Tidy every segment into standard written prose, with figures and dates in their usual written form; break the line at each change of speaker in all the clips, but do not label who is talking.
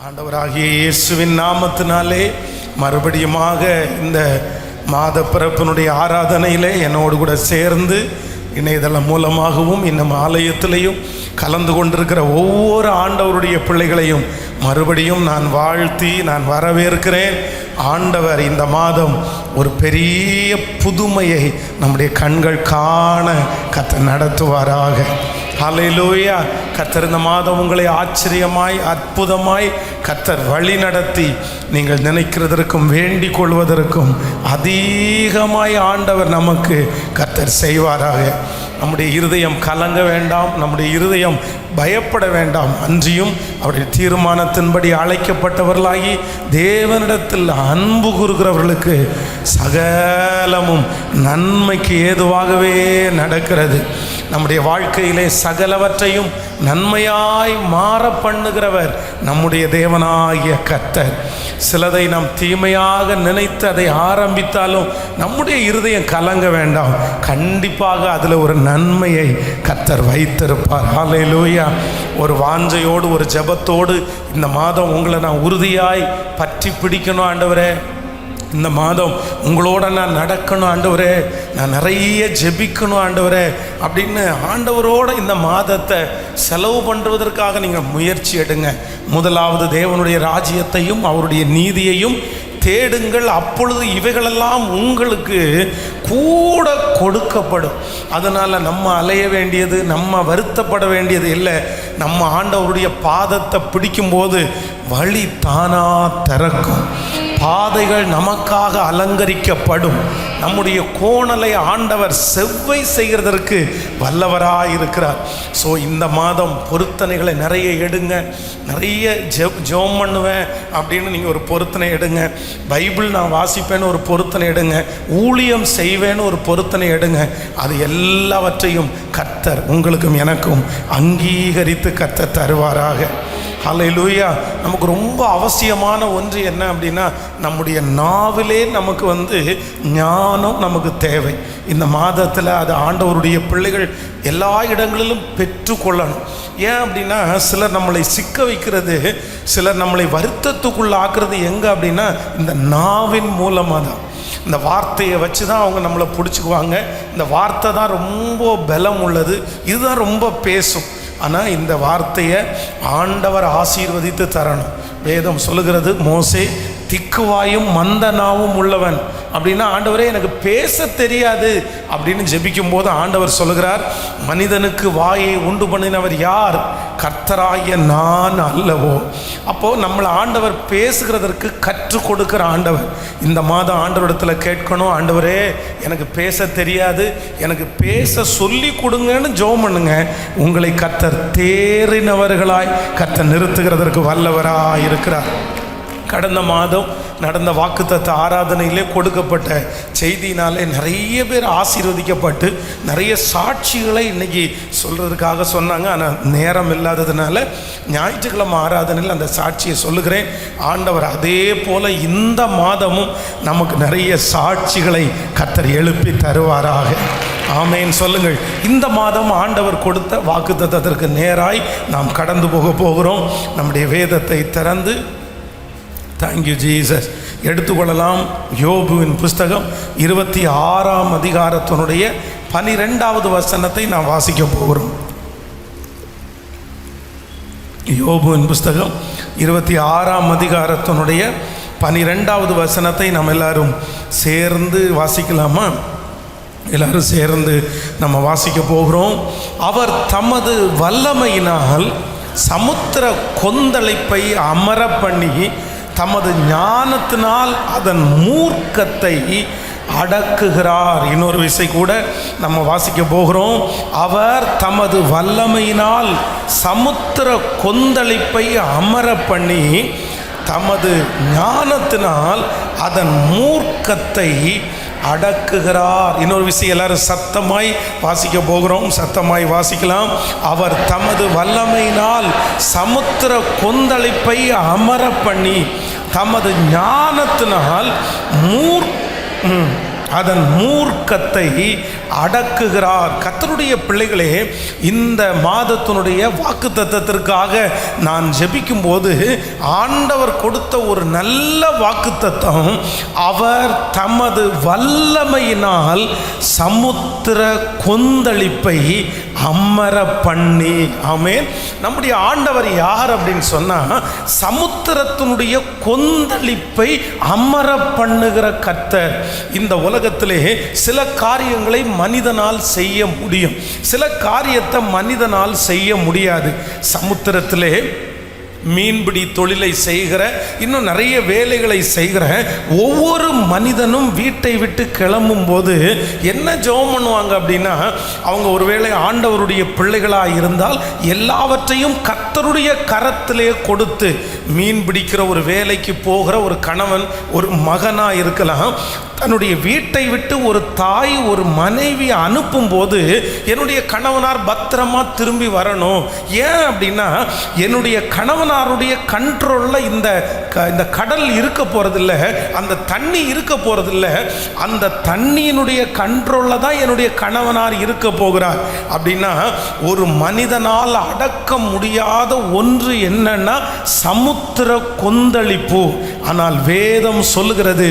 ஆண்டவராகிய இயேசுவின் நாமத்தினாலே மறுபடியுமாக இந்த மாத பிறப்பினுடைய ஆராதனையிலே என்னோடு கூட சேர்ந்து இணையதளம் மூலமாகவும் இன்னும் ஆலயத்திலையும் கலந்து கொண்டிருக்கிற ஒவ்வொரு ஆண்டவருடைய பிள்ளைகளையும் மறுபடியும் நான் வாழ்த்தி நான் வரவேற்கிறேன். ஆண்டவர் இந்த மாதம் ஒரு பெரிய புதுமையை நம்முடைய கண்கள் காண கர்த்தர் நடத்துவாராக. ஹல்லேலூயா. கர்த்தர் இந்த மாதம் உங்களை ஆச்சரியமாய் அற்புதமாய் கர்த்தர் வழி நடத்தி நீங்கள் நினைக்கிறதற்கும் வேண்டிக் கொள்வதற்கும் அதிகமாய் ஆண்டவர் நமக்கு கர்த்தர் செய்வாராக. நம்முடைய இருதயம் கலங்க வேண்டாம், நம்முடைய இருதயம் பயப்பட வேண்டாம். அன்றியும் அவருடைய தீர்மானத்தின்படி அழைக்கப்பட்டவர்களாகி தேவனிடத்தில் அன்பு கூறுகிறவர்களுக்கு சகலமும் நன்மைக்கு ஏதுவாகவே நடக்கிறது. நம்முடைய வாழ்க்கையிலே சகலவற்றையும் நன்மையாய் மாற பண்ணுகிறவர் நம்முடைய தேவனாகிய கர்த்தர். சிலதை நாம் தீமையாக நினைத்து அதை ஆரம்பித்தாலும் நம்முடைய இருதயம் கலங்க வேண்டாம், கண்டிப்பாக அதில் ஒரு நன்மையை கர்த்தர் வைத்திருப்பார். ஹல்லேலூயா. ஒரு வாஞ்சையோடு ஒரு ஜெபத்தோடு இந்த மாதம் உங்களை நான் உறுதியாய் பற்றி பிடிக்கணும் ஆண்டவரே, இந்த மாதம் உங்களோட நான் நடக்கணும் ஆண்டவரே, நான் நிறைய ஜெபிக்கணும் ஆண்டவரே அப்படின்னு ஆண்டவரோட இந்த மாதத்தை செலவு பண்ணுவதற்காக நீங்கள் முயற்சி எடுங்க. முதலாவது தேவனுடைய ராஜ்யத்தையும் அவருடைய நீதியையும் தேடுங்கள், அப்பொழுது இவைகளெல்லாம் உங்களுக்கு கூட கொடுக்கப்படும். அதனால் நம்ம அலைய வேண்டியது, நம்ம வருத்தப்பட வேண்டியது இல்லை. நம்ம ஆண்டவருடைய பாதத்தை பிடிக்கும்போது வழி தானா திறக்கும், பாதைகள் நமக்காக அலங்கரிக்கப்படும். நம்முடைய கோணலை ஆண்டவர் செவ்வை செய்கிறதற்கு வல்லவராயிருக்கிறார். ஸோ இந்த மாதம் பொருத்தனைகளை நிறைய எடுங்க. நிறைய ஜெபம் பண்ணுவேன் அப்படின்னு நீங்கள் ஒரு பொருத்தனை எடுங்க. பைபிள் நான் வாசிப்பேன்னு ஒரு பொருத்தனை எடுங்க. ஊழியம் செய்வேன்னு ஒரு பொருத்தனை எடுங்க. அது எல்லாவற்றையும் கர்த்தர் உங்களுக்கும் எனக்கும் அங்கீகரித்து கர்த்தர் தருவாராக. ஹல்லேலூயா. நமக்கு ரொம்ப அவசியமான ஒன்று என்ன அப்படின்னா, நம்முடைய நாவிலே நமக்கு ஞானம் நமக்கு தேவை. இந்த மாதத்தில் அது ஆண்டவருடைய பிள்ளைகள் எல்லா இடங்களிலும் பெற்றுக்கொள்ளணும். ஏன் அப்படின்னா, சிலர் நம்மளை சிக்க வைக்கிறது, சிலர் நம்மளை வருத்தத்துக்குள்ள ஆக்குறது எங்கே அப்படின்னா இந்த நாவின் மூலமாக தான். இந்த வார்த்தையை வச்சு தான் அவங்க நம்மளை பிடிச்சிக்குவாங்க. இந்த வார்த்தை தான் ரொம்ப பலம் உள்ளது, இதுதான் ரொம்ப பேசும். ஆனால் இந்த வார்த்தையை ஆண்டவர் ஆசீர்வதித்து தரணும். வேதம் சொல்லுகிறது, மோசே திக்குவாயும் மந்த நாவும் உள்ளவன் அப்படின்னா, ஆண்டவரே எனக்கு பேச தெரியாது அப்படின்னு ஜெபிக்கும் போது ஆண்டவர் சொல்லுகிறார், மனிதனுக்கு வாயை உண்டு பண்ணினவர் யார்? கர்த்தராகிய நான் அல்லவோ. அப்போது நம்மளை ஆண்டவர் பேசுகிறதற்கு கற்றுக் கொடுக்குற ஆண்டவர். இந்த மாதம் ஆண்டவரிடத்தில் கேட்கணும், ஆண்டவரே எனக்கு பேச தெரியாது, எனக்கு பேச சொல்லி கொடுங்கன்னு ஜெபம் பண்ணுங்க. உங்களை கர்த்தர் தேறினவர்களாய் கர்த்தர் நிறுத்துகிறதற்கு வல்லவராய் இருக்கிறார். கடந்த மாதம் நடந்த வாக்குத்தத்த ஆராதனையிலே கொடுக்கப்பட்ட செய்தினாலே நிறைய பேர் ஆசீர்வதிக்கப்பட்டு நிறைய சாட்சிகளை இன்றைக்கி சொல்கிறதுக்காக சொன்னாங்க. ஆனால் நேரம் இல்லாததுனால ஞாயிற்றுக்கிழமை ஆராதனையில் அந்த சாட்சியை சொல்லுகிறேன். ஆண்டவர் அதே போல் இந்த மாதமும் நமக்கு நிறைய சாட்சிகளை கர்த்தர் எழுப்பி தருவாராக. ஆமேன் சொல்லுங்கள். இந்த மாதம் ஆண்டவர் கொடுத்த வாக்குத்தத்தத்திற்கு நேராய் நாம் கடந்து போகிறோம். நம்முடைய வேதத்தை திறந்து தேங்க்யூ ஜீசஸ் எடுத்துக்கொள்ளலாம். யோபுவின் புஸ்தகம் 26ஆம் அதிகாரத்தினுடைய 12வது வசனத்தை நாம் வாசிக்க போகிறோம். யோபுவின் புஸ்தகம் 26ஆம் அதிகாரத்தினுடைய 12வது வசனத்தை நாம் எல்லாரும் சேர்ந்து வாசிக்கலாமா? எல்லாரும் சேர்ந்து நம்ம வாசிக்க போகிறோம். அவர் தமது வல்லமையினால் சமுத்திர கொந்தளிப்பை அமர பண்ணி தமது ஞானத்தினால் அதன் மூர்க்கத்தை அடக்குகிறார். இன்னொரு விசை கூட நம்ம வாசிக்க போகிறோம். அவர் தமது வல்லமையினால் சமுத்திர கொந்தளிப்பை அமர பண்ணி தமது ஞானத்தினால் அதன் மூர்க்கத்தை அடக்குகிறார். இன்னொரு விஷயம் எல்லாரும் சத்தமாய் வாசிக்க போகிறோம். சத்தமாய் வாசிக்கலாம். அவர் தமது வல்லமையினால் சமுத்திர கொந்தளிப்பை அமர பண்ணி தமது ஞானத்தினால் அதன் மூர்க்கத்தை அடக்குகிறார். கர்த்தருடைய பிள்ளைகளே, இந்த மாதத்தினுடைய வாக்குத்தத்தத்திற்காக நான் ஜெபிக்கும் போது ஆண்டவர் கொடுத்த ஒரு நல்ல வாக்குத்தத்தம், அவர் தமது வல்லமையினால் சமுத்திர கொந்தளிப்பை அமர பண்ணி. ஆமென். நம்முடைய ஆண்டவர் யார் அப்படின்னு சொன்னா, சமுத்திரத்தினுடைய கொந்தளிப்பை அமர பண்ணுகிற கர்த்தர். இந்த உலகத்திலே சில காரியங்களை மனிதனால் செய்ய முடியும், சில காரியத்தை மனிதனால் செய்ய முடியாது. சமுத்திரத்திலே மீன்பிடி தொழிலை செய்கிற, இன்னும் நிறைய வேலைகளை செய்கிற ஒவ்வொரு மனிதனும் வீட்டை விட்டு கிளம்பும் போது என்ன ஜெபம் பண்ணுவாங்க அப்படின்னா, அவங்க ஒருவேளை ஆண்டவருடைய பிள்ளைகளாக இருந்தால் எல்லாவற்றையும் கர்த்தருடைய கரத்திலே கொடுத்து, மீன் பிடிக்கிற ஒரு வேலைக்கு போகிற ஒரு கணவன், ஒரு மகனாக இருக்கலாம், தன்னுடைய வீட்டை விட்டு ஒரு தாய், ஒரு மனைவி அனுப்பும் போது என்னுடைய கணவனார் பத்திரமா திரும்பி வரணும். ஏன் அப்படின்னா, என்னுடைய கணவனாருடைய கண்ட்ரோலில் இந்த கடல் இருக்க போறதில்லை, அந்த தண்ணி இருக்க போறதில்லை, அந்த தண்ணியினுடைய கண்ட்ரோலில் தான் என்னுடைய கணவனார் இருக்க போகிறார். அப்படின்னா ஒரு மனிதனால் அடக்க முடியாத ஒன்று என்னன்னா சமுத்திர கொந்தளிப்பு. ஆனால் வேதம் சொல்லுகிறது,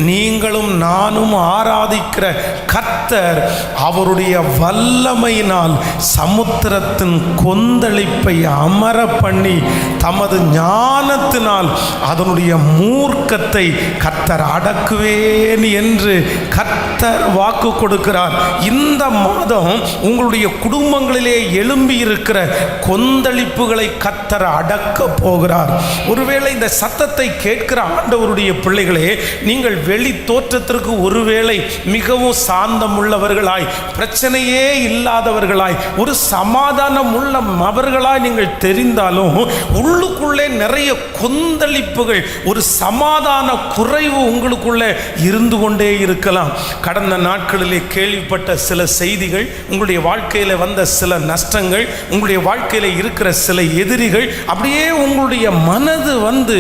நீங்களும் நானும் ஆராதிக்கிற கர்த்தர் அவருடைய வல்லமையினால் சமுத்திரத்தின் கொந்தளிப்பை அமர பண்ணி தமது ஞானத்தினால் அதனுடைய மூர்க்கத்தை கர்த்தர் அடக்குவேன் என்று கர்த்தர் வாக்கு கொடுக்கிறார். இந்த மாதம் உங்களுடைய குடும்பங்களிலே எழும்பி இருக்கிற கொந்தளிப்புகளை கர்த்தர் அடக்க போகிறார். ஒருவேளை இந்த சத்தத்தை கேட்கிற ஆண்டவருடைய பிள்ளைகளே, நீங்கள் வெளி தோற்றத்திற்கு ஒருவேளை மிகவும் சாந்தம் உள்ளவர்களாய், பிரச்சனையே இல்லாதவர்களாய், ஒரு சமாதானம் உள்ள அவர்களாய் நீங்கள் தெரிந்தாலும் உள்ளுக்குள்ளே நிறைய கொந்தளிப்புகள், ஒரு சமாதான குறைவு உங்களுக்குள்ளே இருந்து கொண்டே இருக்கலாம். கடந்த நாட்களிலே கேள்விப்பட்ட சில செய்திகள், உங்களுடைய வாழ்க்கையில் வந்த சில நஷ்டங்கள், உங்களுடைய வாழ்க்கையில் இருக்கிற சில எதிரிகள், அப்படியே உங்களுடைய மனது வந்து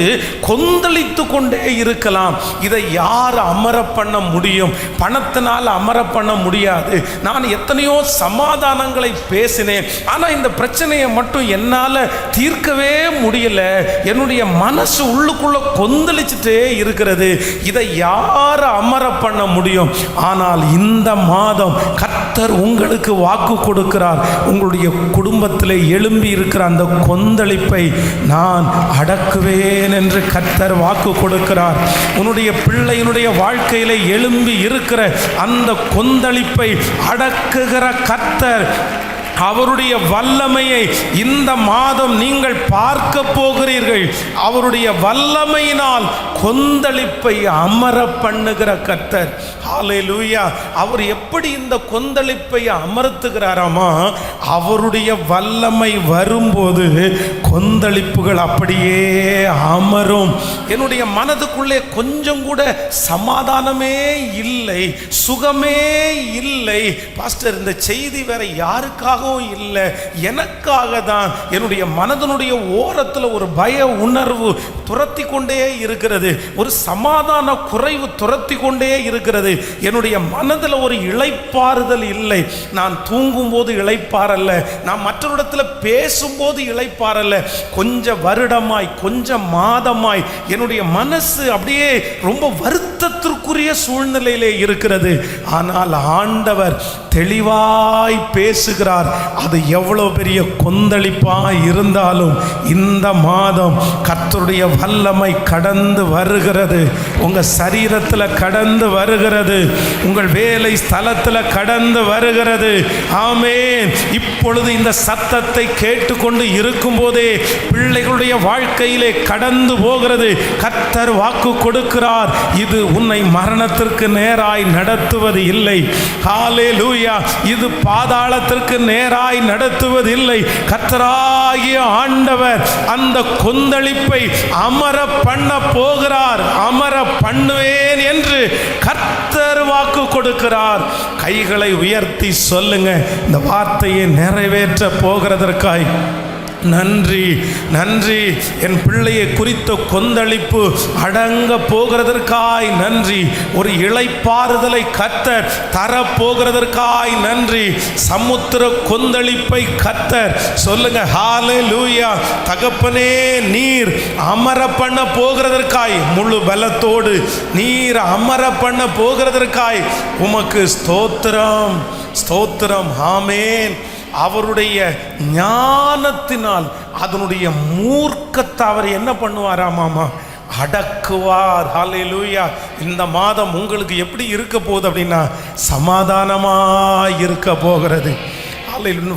கொந்தளித்து கொண்டே இருக்கலாம். இதை யார் அமர பண்ண முடியும்? பணத்தினால் அமர பண்ண முடியாது. நான் எத்தனையோ சமாதானங்களை பேசினேன், ஆனால் இந்த பிரச்சனையை மட்டும் என்னால் தீர்க்கவே முடியல. என்னுடைய மனசு உள்ளுக்குள்ள கொந்தளிச்சுட்டே இருக்கிறது. இதை யார் அமர பண்ண முடியும்? ஆனால் இந்த மாதம் கர்த்தர் உங்களுக்கு வாக்கு கொடுக்கிறார். உங்களுடைய குடும்பத்தில் எழும்பி இருக்கிற அந்த கொந்தளிப்பை நான் அடக்குவேன் என்று கர்த்தர் வாக்கு கொடுக்கிறார். உன்னுடைய பிள்ளையினுடைய வாழ்க்கையில எழும்பி இருக்கிற அந்த கொந்தளிப்பை அடக்குகிற கர்த்தர் அவருடைய வல்லமையை இந்த மாதம் நீங்கள் பார்க்க போகிறீர்கள். அவருடைய வல்லமையினால் கொந்தளிப்பை அமர பண்ணுகிற கர்த்தர். ஹல்லேலூயா. அவர் எப்படி இந்த கொந்தளிப்பை அமர்த்துகிறாராமா, அவருடைய வல்லமை வரும்போது கொந்தளிப்புகள் அப்படியே அமரும். என்னுடைய மனதுக்குள்ளே கொஞ்சம் கூட சமாதானமே இல்லை, சுகமே இல்லை. பாஸ்டர், இந்த செய்தி வேற யாருக்காகவும் இல்லை, எனக்காக தான். என்னுடைய மனதனுடைய ஓரத்தில் ஒரு பய உணர்வு துரத்தி கொண்டே இருக்கிறது, ஒரு சமாதான குறைவு துரத்தி கொண்டே இருக்கிறது. என்னுடைய மனதில் ஒரு இளைப்பாறுதல் இல்லை. நான் தூங்கும் போது இளைப்பாறல்ல, நான் மற்றவரிடத்தில் பேசும்போது இளைப்பாறல்ல. கொஞ்ச வருடமாய், கொஞ்ச மாதமாய் என்னுடைய மனசு அப்படியே ரொம்ப வருத்தத்திற்குரிய சூழ்நிலையிலே இருக்கிறது. ஆனால் ஆண்டவர் தெளிவாய் பேசுகிறார். அது எவ்வளவு பெரிய கொந்தளிப்பாய் இருந்தாலும் இந்த மாதம் கர்த்தருடைய வல்லமை கடந்து வருகிறது. உங்க சரீரத்தில் கடந்து வருகிறது, உங்கள் வேலை ஸ்தலத்தில் கடந்து வருகிறது. ஆமென். இப்பொழுது இந்த சத்தத்தை கேட்டுக்கொண்டு இருக்கும் போதே பிள்ளைகளுடைய வாழ்க்கையிலே கடந்து போகிறது. கர்த்தர் வாக்கு கொடுக்கிறார், இது உன்னை மரணத்திற்கு நேராய் நடத்துவது இல்லை. ஹல்லேலூயா. இது பாதாளத்திற்கு நேராய் நடத்துவதில்லை. கர்த்தராகிய ஆண்டவர் அந்த கொந்தளிப்பை அமர பண்ண போகிறார். அமர பண்ணுவேன் என்று கர்த்தர் வாக்கு கொடுக்கிறார். கைகளை உயர்த்தி சொல்லுங்க, இந்த வார்த்தையை நிறைவேற்ற போகிறதற்காய் நன்றி நன்றி. என் பிள்ளையை குறித்த கொந்தளிப்பு அடங்க போகிறதற்காய் நன்றி. ஒரு இளைப்பாறுதலை கர்த்தர் தரப்போகிறதற்காய் நன்றி. சமுத்திர கொந்தளிப்பை கர்த்தர் சொல்லுங்க ஹல்லேலூயா. தகப்பனே, நீர் அமர பண்ண போகிறதற்காய், முழு பலத்தோடு நீர் அமர பண்ண போகிறதற்காய் உமக்கு ஸ்தோத்திரம் ஸ்தோத்திரம். ஆமென். அவருடைய ஞானத்தினால் அதனுடைய மூர்க்கத்தை அவர் என்ன பண்ணுவாராமாமா? அடக்குவார். ஹல்லேலூயா. இந்த மாதம் உங்களுக்கு எப்படி இருக்க போகுது அப்படின்னா, சமாதானமாக இருக்க போகிறது.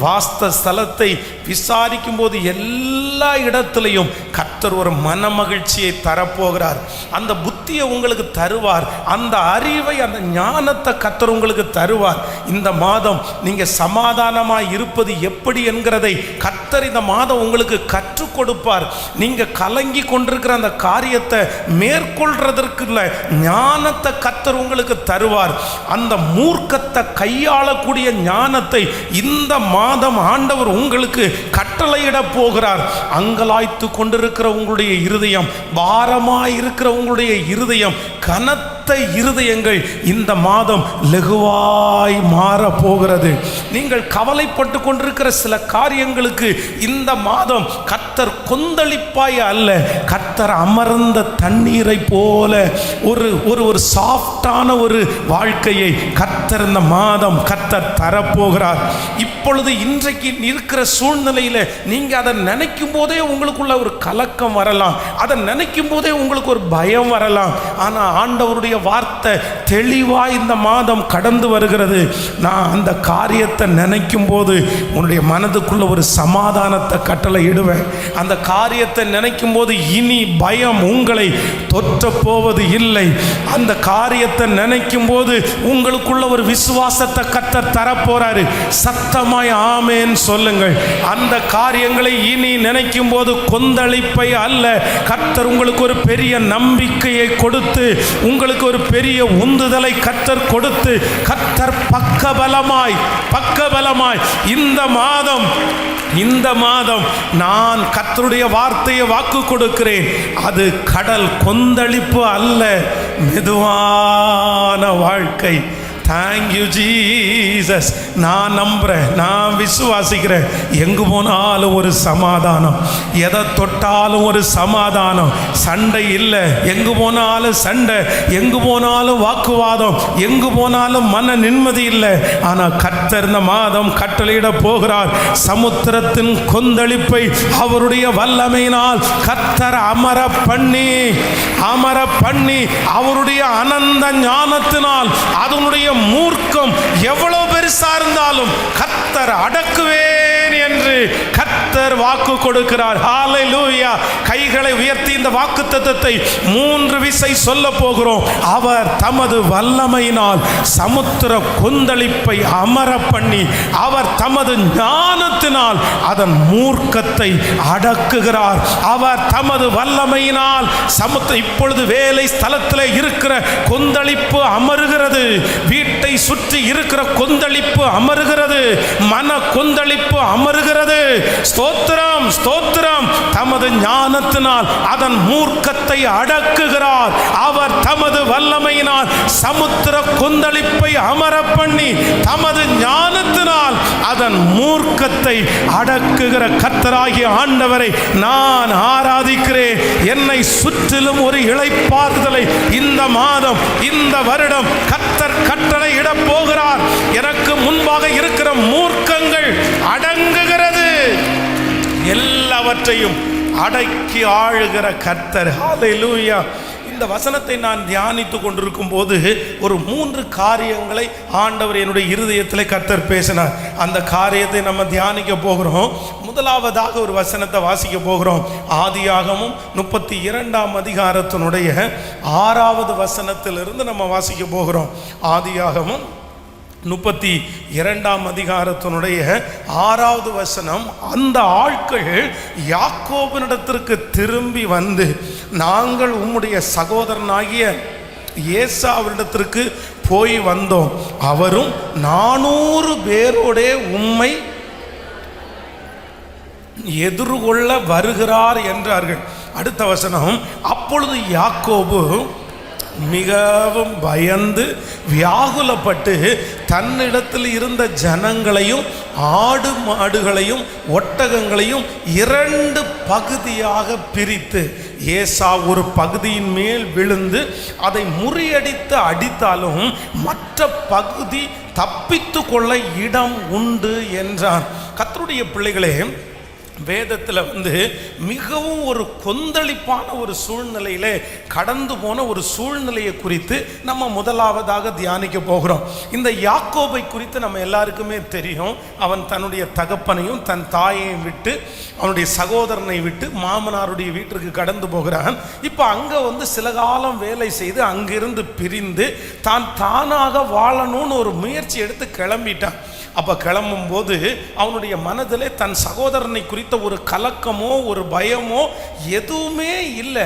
வாஸ்த ஸ்தலத்தை விசாரிக்கும் போது எல்லா இடத்திலையும் கர்த்தர் ஒரு மன மகிழ்ச்சியை தரப்போகிறார். அந்த புத்தியை உங்களுக்கு தருவார், அந்த அறிவை, அந்த ஞானத்தை கர்த்தர் உங்களுக்கு தருவார். இந்த மாதம் நீங்க சமாதானமாய் இருப்பது எப்படி என்கிறதை கர்த்தர் இந்த மாதம் உங்களுக்கு கற்றுக் கொடுப்பார். நீங்க கலங்கி கொண்டிருக்கிற அந்த காரியத்தை மேற்கொள்றதற்குள்ள ஞானத்தை கர்த்தர் உங்களுக்கு தருவார். அந்த மூர்க்கத்தை கையாளக்கூடிய ஞானத்தை இந்த மாதம் ஆண்டவர் உங்களுக்கு கட்டளையிட போகிறார். அங்கலாய்த்து கொண்டிருக்கிற உங்களுடைய இருதயம், பாரமாய் இருக்கிற உங்களுடைய இருதயம், கனத்த இருதயங்கள் இந்த மாதம் லகுவாய் மாற போகிறது. நீங்கள் கவலைப்பட்டு கொண்டிருக்கிற சில காரியங்களுக்கு இந்த மாதம் கர்த்தர் கொந்தளிப்பாய் அல்ல, கர்த்தர் அமர்ந்த தண்ணீரை போல ஒரு ஒரு சாஃப்டான ஒரு வாழ்க்கையை கர்த்தர் இந்த மாதம் கர்த்தர் தரப்போகிறார். இப்பொழுது இன்றைக்கு இருக்கிற சூழ்நிலையில் நீங்க அதை நினைக்கும் போதே உங்களுக்குள்ள ஒரு கலக்கம் வரலாம், அதை நினைக்கும் போதே உங்களுக்கு ஒரு பயம் வரலாம். ஆனால் ஆண்டவருடைய வார்த்தை தெளிவாய் இந்த மாதம் கடந்து வருகிறது. நான் அந்த காரியத்தை நினைக்கும் போது உன்னுடைய மனதுக்குள்ள ஒரு சமாதானத்தை கட்டளை இடுவேன். அந்த காரியத்தை நினைக்கும் போது இனி பயம் உங்களை தொற்ற போவது இல்லை. அந்த காரியத்தை நினைக்கும் போது உங்களுக்குள்ள ஒரு விசுவாசத்தை கர்த்தர் தரப்போறாரு. சத்தமாய் ஆமென் சொல்லுங்கள். அந்த காரியங்களை இனி நினைக்கும் போது கொந்தளிப்பை அல்ல, கர்த்தர் உங்களுக்கு ஒரு பெரிய நம்பிக்கையை கொடுத்து, உங்களுக்கு ஒரு பெரிய உந்துதலை கர்த்தர் கொடுத்து, கர்த்தர் பக்கபலமாய் இந்த மாதம் நான் கர்த்தருடைய வார்த்தையை வாக்கு கொடுக்கிறேன். அது கடல் கொந்தளிப்பு அல்ல, மெதுவான வாழ்க்கை. Thank you Jesus. நான் நம்புறேன், நான் விசுவாசிக்கிறேன். எங்கு போனாலும் ஒரு சமாதானம், எதை தொட்டாலும் ஒரு சமாதானம். சண்டை இல்லை, எங்கு போனாலும் சண்டை, எங்கு போனாலும் வாக்குவாதம், எங்கு போனாலும் மன நிம்மதி இல்லை. ஆனால் கர்த்தர் இந்த மாதம் கட்டளையிட போகிறார். சமுத்திரத்தின் கொந்தளிப்பை அவருடைய வல்லமையினால் கர்த்தர் அமர பண்ணி அவருடைய அனந்த ஞானத்தினால் அதனுடைய மூர்க்கம் எவ்வளவு பெருசா இருந்தாலும் கர்த்தர் அடக்குவேன் என்று கர்த்தர் வாக்கு கொடுக்கிறார். ஹல்லேலூயா. கைகளை உயர்த்தி இந்த வாக்குத்தத்தத்தை 3 விசை சொல்ல போகிறோம். அவர் தமது வல்லமையினால் சமுத்திர கொந்தளிப்பை அமர பண்ணி, அவர் தமது ஞானத்தினால் அதன் மூர்க்கத்தை அடக்குகிறார். அவர் தமது வல்லமையினால் இப்பொழுது வேலை ஸ்தலத்தில் இருக்கிற கொந்தளிப்பு அமருகிறது, வீட்டை சுற்றி இருக்கிற கொந்தளிப்பு அமருகிறது, மன கொந்தளிப்பு அமருகிறது. ஸ்தோத்திரம் ஸ்தோத்திரம். தமது ஞானத்தினால் அதன் மூர்க்கத்தை அடக்குகிறார். அவர் தமது வல்லமையினால் சமுத்திர கொந்தளிப்பை அமர பண்ணி தமது ஞானத்தினால் அதன் மூர்க்கத்தை அடக்குகிற கர்த்தராகிய ஆண்டவரை நான் ஆராதிக்கிறேன். என்னை சுற்றிலும் ஒரு இளைப்பாறுதலை இந்த மாதம், இந்த வருடம் கர்த்தர் கட்டளை இட போகிறார். எனக்கு முன்பாக இருக்கிற மூர்க்கங்கள் அடங்குகிறது. எல்லாவற்றையும் அடக்கி ஆளுகிற கர்த்தர். ஹல்லேலூயா. இந்த வசனத்தை நான் தியானித்து கொண்டிருக்கும் போது ஒரு 3 காரியங்களை ஆண்டவர் என்னுடைய இருதயத்தில் கர்த்தர் பேசினார். அந்த காரியத்தை நம்ம தியானிக்க போகிறோம். முதலாவதாக ஒரு வசனத்தை வாசிக்க போகிறோம். ஆதியாகமம் 32ஆம் அதிகாரத்தினுடைய 6வது வசனத்திலிருந்து நம்ம வாசிக்க போகிறோம். ஆதியாகமம் 32ஆம் அதிகாரத்தினுடைய 6வது வசனம். அந்த ஆட்கள் யாக்கோபினிடத்திற்கு திரும்பி வந்து, நாங்கள் உம்முடைய சகோதரனாகிய ஏசாவினிடத்திற்கு போய் வந்தோம், அவரும் 400 பேரோடே உம்மை எதிர்கொள்ள வருகிறார் என்றார்கள். அடுத்த வசனம், அப்பொழுது யாக்கோபு மிகவும் பயந்து வியாகுலப்பட்டு தன்னிடத்தில் இருந்த ஜனங்களையும் ஆடு மாடுகளையும் ஒட்டகங்களையும் 2 பகுதியாக பிரித்து, ஏசா ஒரு பகுதியின் மேல் விழுந்து அதை முறியடித்து அடித்தாலும் மற்ற பகுதி தப்பித்து கொள்ள இடம் உண்டு என்றான். கர்த்தருடைய பிள்ளைகளே, வேதத்தில் மிகவும் ஒரு கொந்தளிப்பான ஒரு சூழ்நிலையிலே கடந்து போன ஒரு சூழ்நிலையை குறித்து நம்ம முதலாவதாக தியானிக்க போகிறோம். இந்த யாக்கோபை குறித்து நம்ம எல்லாருக்குமே தெரியும். அவன் தன்னுடைய தகப்பனையும் தன் தாயையும் விட்டு, அவனுடைய சகோதரனை விட்டு மாமனாருடைய வீட்டிற்கு கடந்து போகிறான். இப்போ அங்கே சில காலம் வேலை செய்து அங்கிருந்து பிரிந்து தான் தானாக வாழணும்னு ஒரு முயற்சி எடுத்து கிளம்பிட்டான். அப்போ கிளம்பும்போது அவனுடைய மனதிலே தன் சகோதரனை குறித்த ஒரு கலக்கமோ ஒரு பயமோ எதுவுமே இல்லை.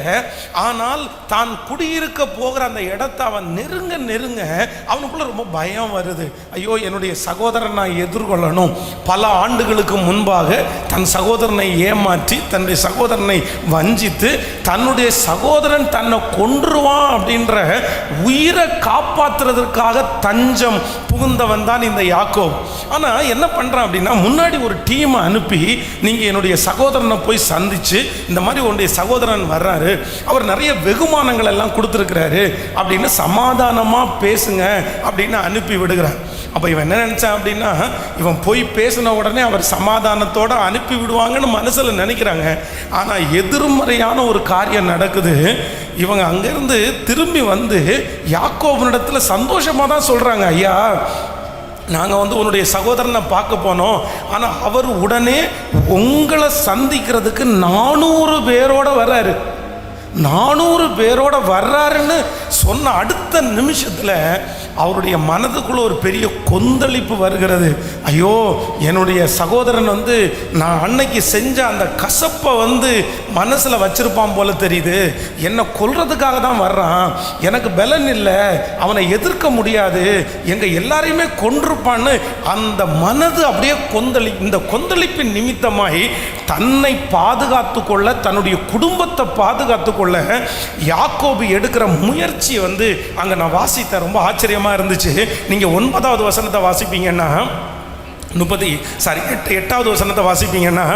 ஆனால் தான் குடியிருக்க போகிற அந்த இடத்தை அவன் நெருங்க அவனுக்குள்ள ரொம்ப பயம் வருது. ஐயோ, என்னுடைய சகோதரனை நான் எதிர்கொள்ளணும். பல ஆண்டுகளுக்கு முன்பாக தன் சகோதரனை ஏமாற்றி, தன்னுடைய சகோதரனை வஞ்சித்து, தன்னுடைய சகோதரன் தன்னை கொன்றுவான் அப்படின்ற உயிரை காப்பாற்றுறதற்காக தஞ்சம் புகுந்தவன் தான் இந்த யாக்கோப். ஆனால் என்ன பண்ணுறான் அப்படின்னா, முன்னாடி ஒரு டீமை அனுப்பி, நீங்கள் என்னுடைய சகோதரனை போய் சந்தித்து, இந்த மாதிரி உன்னுடைய சகோதரன் வர்றாரு, அவர் நிறைய வெகுமானங்கள் எல்லாம் கொடுத்துருக்கிறாரு அப்படின்னு சமாதானமாக பேசுங்க அப்படின்னு அனுப்பி விடுகிறான். அப்போ இவன் என்ன நினச்சான் அப்படின்னா, இவன் போய் பேசின உடனே அவர் சமாதானத்தோடு அனுப்பி விடுவாங்கன்னு மனசில் நினைக்கிறாங்க. ஆனால் எதிர்மறையான ஒரு காரியம் நடக்குது. இவங்க அங்கேருந்து திரும்பி யாக்கோபினிடத்தில் சந்தோஷமாக தான் சொல்கிறாங்க, ஐயா, நாங்கள் உன்னுடைய சகோதரனை பார்க்க போனோம், ஆனால் அவர் உடனே உங்களை சந்திக்கிறதுக்கு 400 பேரோட வர்றாரு. 400 பேரோட வர்றாருன்னு சொன்ன அடுத்த நிமிஷத்தில் அவருடைய மனதுக்குள்ள ஒரு பெரிய கொந்தளிப்பு வருகிறது. ஐயோ, என்னுடைய சகோதரன் நான் அன்னைக்கு செஞ்ச அந்த கசப்பை மனசில் வச்சிருப்பான் போல தெரியுது. என்னை கொல்றதுக்காக தான் வர்றான், எனக்கு பலன் இல்லை, அவனை எதிர்க்க முடியாது, எங்கள் எல்லாரையுமே கொன்றுப்பான்னு அந்த மனது அப்படியே இந்த கொந்தளிப்பின் நிமித்தமாய் தன்னை பாதுகாத்து கொள்ள, தன்னுடைய குடும்பத்தை பாதுகாத்து கொள்ள யாக்கோபு எடுக்கிற முயற்சி அங்கே நான் வாசித்தேன். ரொம்ப ஆச்சரியமாக இருந்துச்சு. நீங்கள் 9வது வசனத்தை வாசிப்பீங்கன்னா 8வது வசனத்தை வாசிப்பீங்கன்னா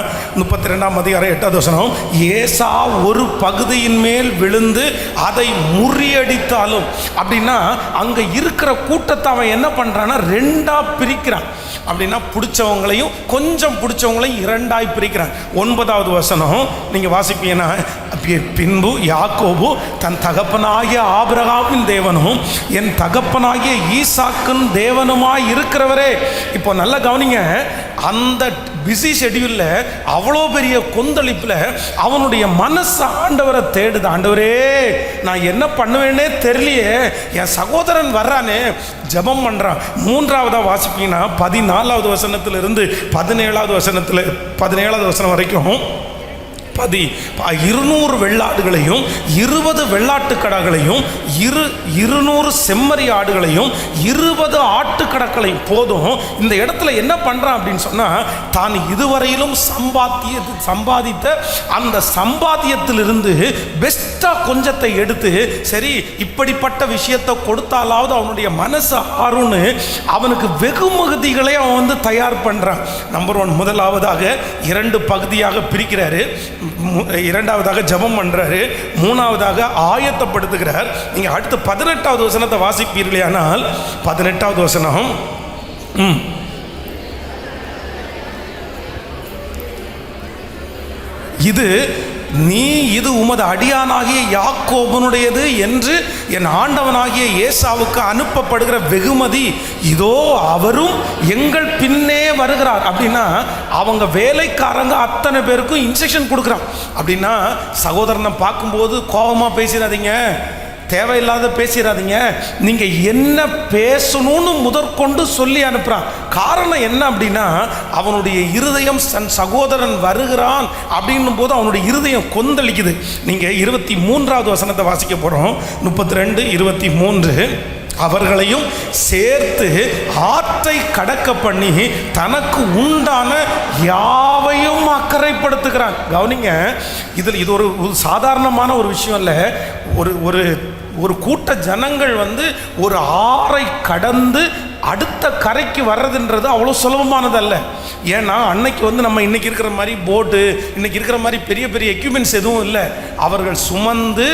32ஆம் அதிகாரம் 8வது வசனம், ஏசா ஒரு பகுதியின் மேல் விழுந்து அதை முறியடித்தாலும், அப்படின்னா அங்கே இருக்கிற கூட்டத்தை அவன் என்ன பண்ணுறான்னா 2ஆக பிரிக்கிறான். அப்படின்னா பிடிச்சவங்களையும் கொஞ்சம் பிடிச்சவங்களையும் 2ஆய் பிரிக்கிறான். 9வது வசனம் நீங்கள் வாசிப்பீங்கன்னா, பின்பு யாக்கோபு தன் தகப்பனாகிய ஆபிரகாமின் தேவனும் என் தகப்பனாகிய ஈசாக்கின் தேவனுமாய் இருக்கிறவரே. இப்போ நல்ல கவனிங்க, அந்த பிஸி ஷெட்யூலில் அவ்வளோ பெரிய கொந்தளிப்பில் அவனுடைய மனசு ஆண்டவரை தேடுது. ஆண்டவரே, நான் என்ன பண்ணுவேன்னே தெரியலையே, என் சகோதரன் வர்றானே, ஜெபம் பண்ணுறான். 3ஆவதாக வாசிப்பீங்கன்னா 14வது வசனத்திலிருந்து 17வது வசனம் வரைக்கும் 200 வெள்ளாடுகளையும் 20 வெள்ளாட்டுக்கடாக்களையும் 200 செம்மறி ஆடுகளையும் 20 ஆட்டுக்கடக்களையும் போதும். இந்த இடத்துல என்ன பண்ணுறான் அப்படின்னு சொன்னால், தான் இதுவரையிலும் சம்பாதித்த அந்த சம்பாத்தியத்திலிருந்து பெஸ்ட்டாக கொஞ்சத்தை எடுத்து, சரி இப்படிப்பட்ட விஷயத்தை கொடுத்தாலாவது அவனுடைய மனசு ஆறுன்னு அவனுக்கு வெகுமதிகளை அவன் தயார் பண்ணுறான். நம்பர் 1, முதலாவதாக 2 பகுதியாக பிரிக்கிறாரு. 2ஆவதாக ஜெபம் பண்றாரு. 3ஆவதாக ஆயத்தப்படுத்துகிறார். நீங்க அடுத்து 18வது வசனத்தை வாசிப்பீர்களானால் 18வது வசனம், இது உமது அடியானாகிய யாக்கோபனுடையது என்று என் ஆண்டவனாகிய ஏசாவுக்கு அனுப்பப்படுகிற வெகுமதி, இதோ அவரும் எங்கள் பின்னே வருகிறார். அப்படின்னா அவங்க வேலைக்காரங்க அத்தனை பேருக்கும் இன்ஸ்ட்ரக்ஷன் கொடுக்குறான். அப்படின்னா சகோதரனை பார்க்கும்போது கோபமாக பேசிடாதீங்க, தேவையில்லாத பேசிடாதீங்க, நீங்க என்ன பேசணும்னு முதற்கொண்டு சொல்லி அனுப்புறான். காரணம் என்ன அப்படின்னா, அவனுடைய இருதயம் தன் சகோதரன் வருகிறான் அப்படின்னும் போது அவனுடைய இருதயம் கொந்தளிக்குது. நீங்க 23வது வசனத்தை வாசிக்க போறோம். 32, 23. அவர்களையும் சேர்த்து ஆற்றை கடக்க பண்ணி தனக்கு உண்டான யாவையும் அக்கறைப்படுத்துகிறான். கவனிங்க, இது ஒரு சாதாரணமான ஒரு விஷயம் இல்லை. ஒரு கூட்ட ஜனங்கள் ஒரு ஆறை கடந்து அடுத்த கரைக்கு வர்றதுன்றது அவ்வளோ சுலபமானதல்ல. ஏன்னா அன்னைக்கு நம்ம இன்னைக்கு இருக்கிற மாதிரி போட்டு, இன்னைக்கு இருக்கிற மாதிரி பெரிய பெரிய எக்யூப்மெண்ட்ஸ் எதுவும் இல்லை. அவர்கள் சுமந்து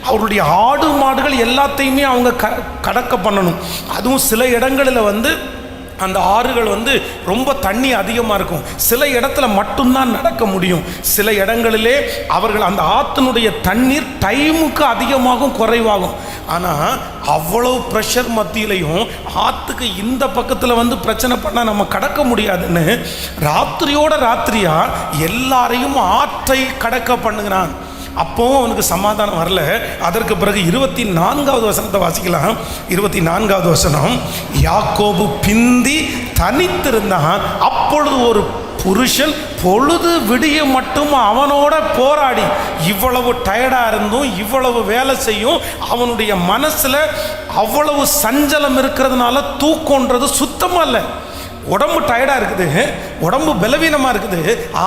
அவருடைய ஆடு மாடுகள் எல்லாத்தையுமே அவங்க கடக்க பண்ணணும். அதுவும் சில இடங்களில் அந்த ஆறுகள் ரொம்ப தண்ணி அதிகமாக இருக்கும். சில இடத்துல மட்டும்தான் நடக்க முடியும். சில இடங்களிலே அவர்கள் அந்த ஆற்றினுடைய தண்ணீர் டைமுக்கு அதிகமாகும் குறைவாகும். ஆனால் அவ்வளவு ப்ரெஷர் மத்தியிலையும் ஆற்றுக்கு இந்த பக்கத்தில் பிரச்சனை பண்ணால் நம்ம கடக்க முடியாதுன்னு ராத்திரியோட ராத்திரியா எல்லாரையும் ஆற்றை கடக்க பண்ணுகிறான். அப்போவும் அவனுக்கு சமாதானம் வரல. அதற்கு பிறகு 24வது வசனத்தை வாசிக்கலாம். 24வது வசனம், யாக்கோபு பிந்தி தனித்திருந்தான். அப்பொழுது ஒரு புருஷன் பொழுது விடிய மட்டும் அவனோட போராடி, இவ்வளவு டயர்டாக இருந்தும் இவ்வளவு வேலை செய்யும் அவனுடைய மனசில் அவ்வளவு சஞ்சலம் இருக்கிறதுனால தூக்கம்ன்றது சுத்தமாக இல்லை. உடம்பு டயர்டாக இருக்குது, உடம்பு பலவீனமாக இருக்குது.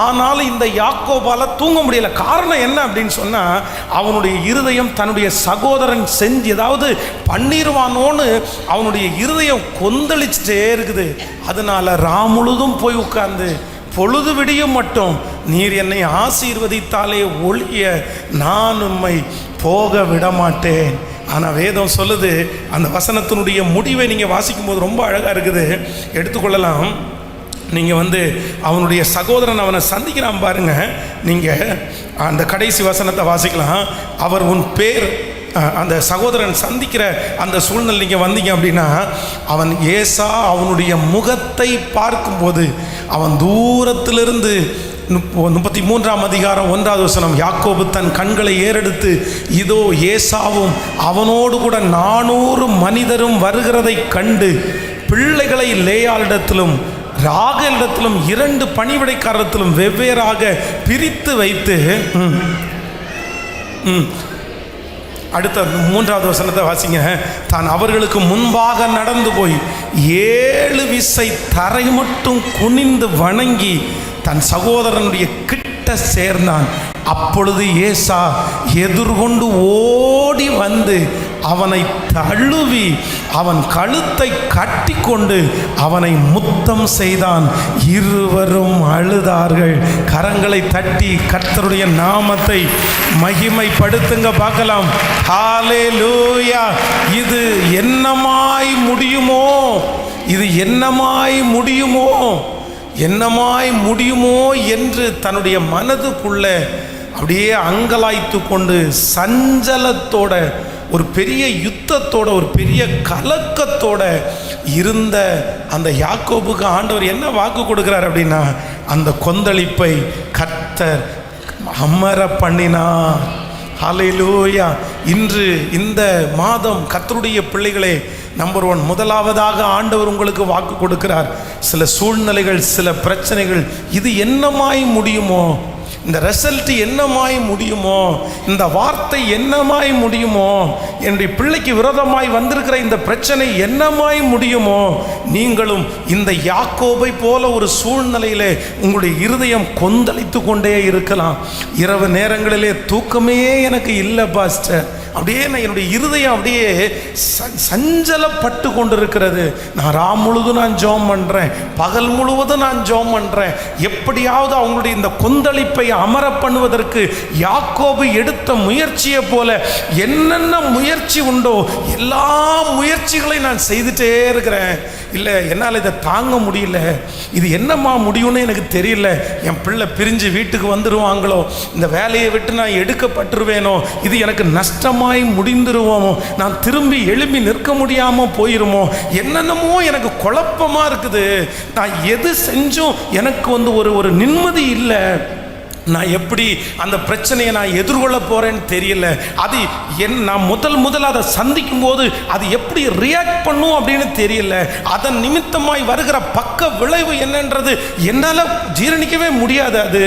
ஆனாலும் இந்த யாக்கோபால தூங்க முடியல. காரணம் என்ன அப்படின்னு சொன்னால், அவனுடைய இருதயம் தன்னுடைய சகோதரன் செஞ்சு ஏதாவது பண்ணிடுவானோன்னு அவனுடைய இருதயம் கொந்தளிச்சுட்டே இருக்குது. அதனால முழுதும் போய் உட்கார்ந்து, பொழுது விடியும் மட்டும் நீர் என்னை ஆசீர்வதித்தாலே ஒழிய நான் உம்மை போக விட மாட்டேன். ஆனால் வேதம் சொல்லுது, அந்த வசனத்தினுடைய முடிவை நீங்கள் வாசிக்கும் போது ரொம்ப அழகாக இருக்குது. எடுத்துக்கொள்ளலாம். நீங்கள் அவனுடைய சகோதரன் அவனை சந்திக்கிறான் பாருங்க. நீங்கள் அந்த கடைசி வசனத்தை வாசிக்கலாம். அவர் உன் பேர், அந்த சகோதரன் சந்திக்கிற அந்த சூழ்நிலை நீங்கள் வந்தீங்க அப்படின்னா, அவன் ஏசா அவனுடைய முகத்தை பார்க்கும்போது அவன் தூரத்திலிருந்து 33ஆம் அதிகாரம் 1வது வசனம், யாக்கோபு தன் கண்களை ஏறெடுத்து இதோ ஏசாவும் அவனோடு கூட 400 மனிதரும் வருகிறதை கண்டு பிள்ளைகளை லேயாளிடத்திலும் ராகேலிடத்திலும் 2 பணிவிடைக்காரத்திலும் வெவ்வேறாக பிரித்து வைத்து, அடுத்த 3வது வசனத்தை வாசிங்க. தான் அவர்களுக்கு முன்பாக நடந்து போய் 7 விசை தரை மட்டும் குனிந்து வணங்கி தன் சகோதரனுடைய கிட்ட சேர்ந்தான். அப்பொழுது ஏசா எதிர்கொண்டு ஓடி வந்து அவனை தழுவி அவன் கழுத்தை கட்டி கொண்டு அவனை முத்தம் செய்தான். இருவரும் அழுதார்கள். கரங்களை தட்டி கர்த்தருடைய நாமத்தை மகிமைப்படுத்துங்க பார்க்கலாம். ஹல்லேலூயா. இது என்னமாய் முடியுமோ? இது என்னமாய் முடியுமோ? என்னமாய் முடியுமோ என்று தன்னுடைய மனதுக்குள்ள அப்படியே அங்கலாய்த்து கொண்டு சஞ்சலத்தோட, ஒரு பெரிய யுத்தத்தோட, ஒரு பெரிய கலக்கத்தோட இருந்த அந்த யாக்கோபுக்கு ஆண்டவர் என்ன வாக்கு கொடுக்கிறார் அப்படின்னா, அந்த கொந்தளிப்பை கர்த்தர் அமர பண்ணினார். ஹல்லேலூயா. இன்று இந்த மாதம் கர்த்தருடைய பிள்ளைகளே, நம்பர் 1, முதலாவதாக ஆண்டவர் உங்களுக்கு வாக்கு கொடுக்கிறார். சில சூழ்நிலைகள், சில பிரச்சனைகள், இது என்னமாய் முடியுமோ? இந்த ரிசல்ட் என்னமாய் முடியுமோ? இந்த வார்த்தை என்னமாய் முடியுமோ? என்னுடைய பிள்ளைக்கு விரோதமாய் வந்திருக்கிற இந்த பிரச்சனை என்னமாய் முடியுமோ? நீங்களும் இந்த யாக்கோபை போல ஒரு சூழ்நிலையிலே உங்களுடைய இருதயம் கொந்தளித்து கொண்டே இருக்கலாம். இரவு நேரங்களிலே தூக்கமே எனக்கு இல்லை பாஸ்டர், அப்படியே நான் என்னுடைய இருதயம் அப்படியே சஞ்சலப்பட்டு கொண்டிருக்கிறது. நான் முழுதும் நான் ஜெபம் பண்ணுறேன், பகல் முழுவதும் நான் ஜெபம் பண்ணுறேன். எப்படியாவது அவங்களுடைய இந்த கொந்தளிப்பை அமர பண்ணுவதற்கு யாக்கோபு எடுத்த முயற்சியை போல என்னென்ன முயற்சி உண்டோ எல்லா முயற்சிகளையும் நான் செய்துட்டே இருக்கிறேன். இல்லை, என்னால் இதை தாங்க முடியல, இது என்னம்மா முடியும்னு எனக்கு தெரியல. என் பிள்ளை பிரிஞ்சு வீட்டுக்கு வந்துடுவாங்களோ, இந்த வேலையை விட்டு நான் எடுக்கப்பட்டுருவேனோ, இது எனக்கு நஷ்டமாய் முடிந்துருவோமோ, நான் திரும்பி எழும்பி நிற்க முடியாமல் போயிருமோ, என்னென்னமோ எனக்கு குழப்பமாக இருக்குது. நான் எது செஞ்சும் எனக்கு ஒரு நிம்மதி இல்லை. நான் எப்படி அந்த பிரச்சனையை நான் எதிர்கொள்ள போறேன்னு தெரியல. அது நான் முதல் அதை சந்திக்கும் போது அது எப்படி ரியாக்ட் பண்ணும் அப்படின்னு தெரியல. அதன் நிமித்தமாய் வருகிற பக்க விளைவு என்னன்றது என்னால் ஜீரணிக்கவே முடியாது. அது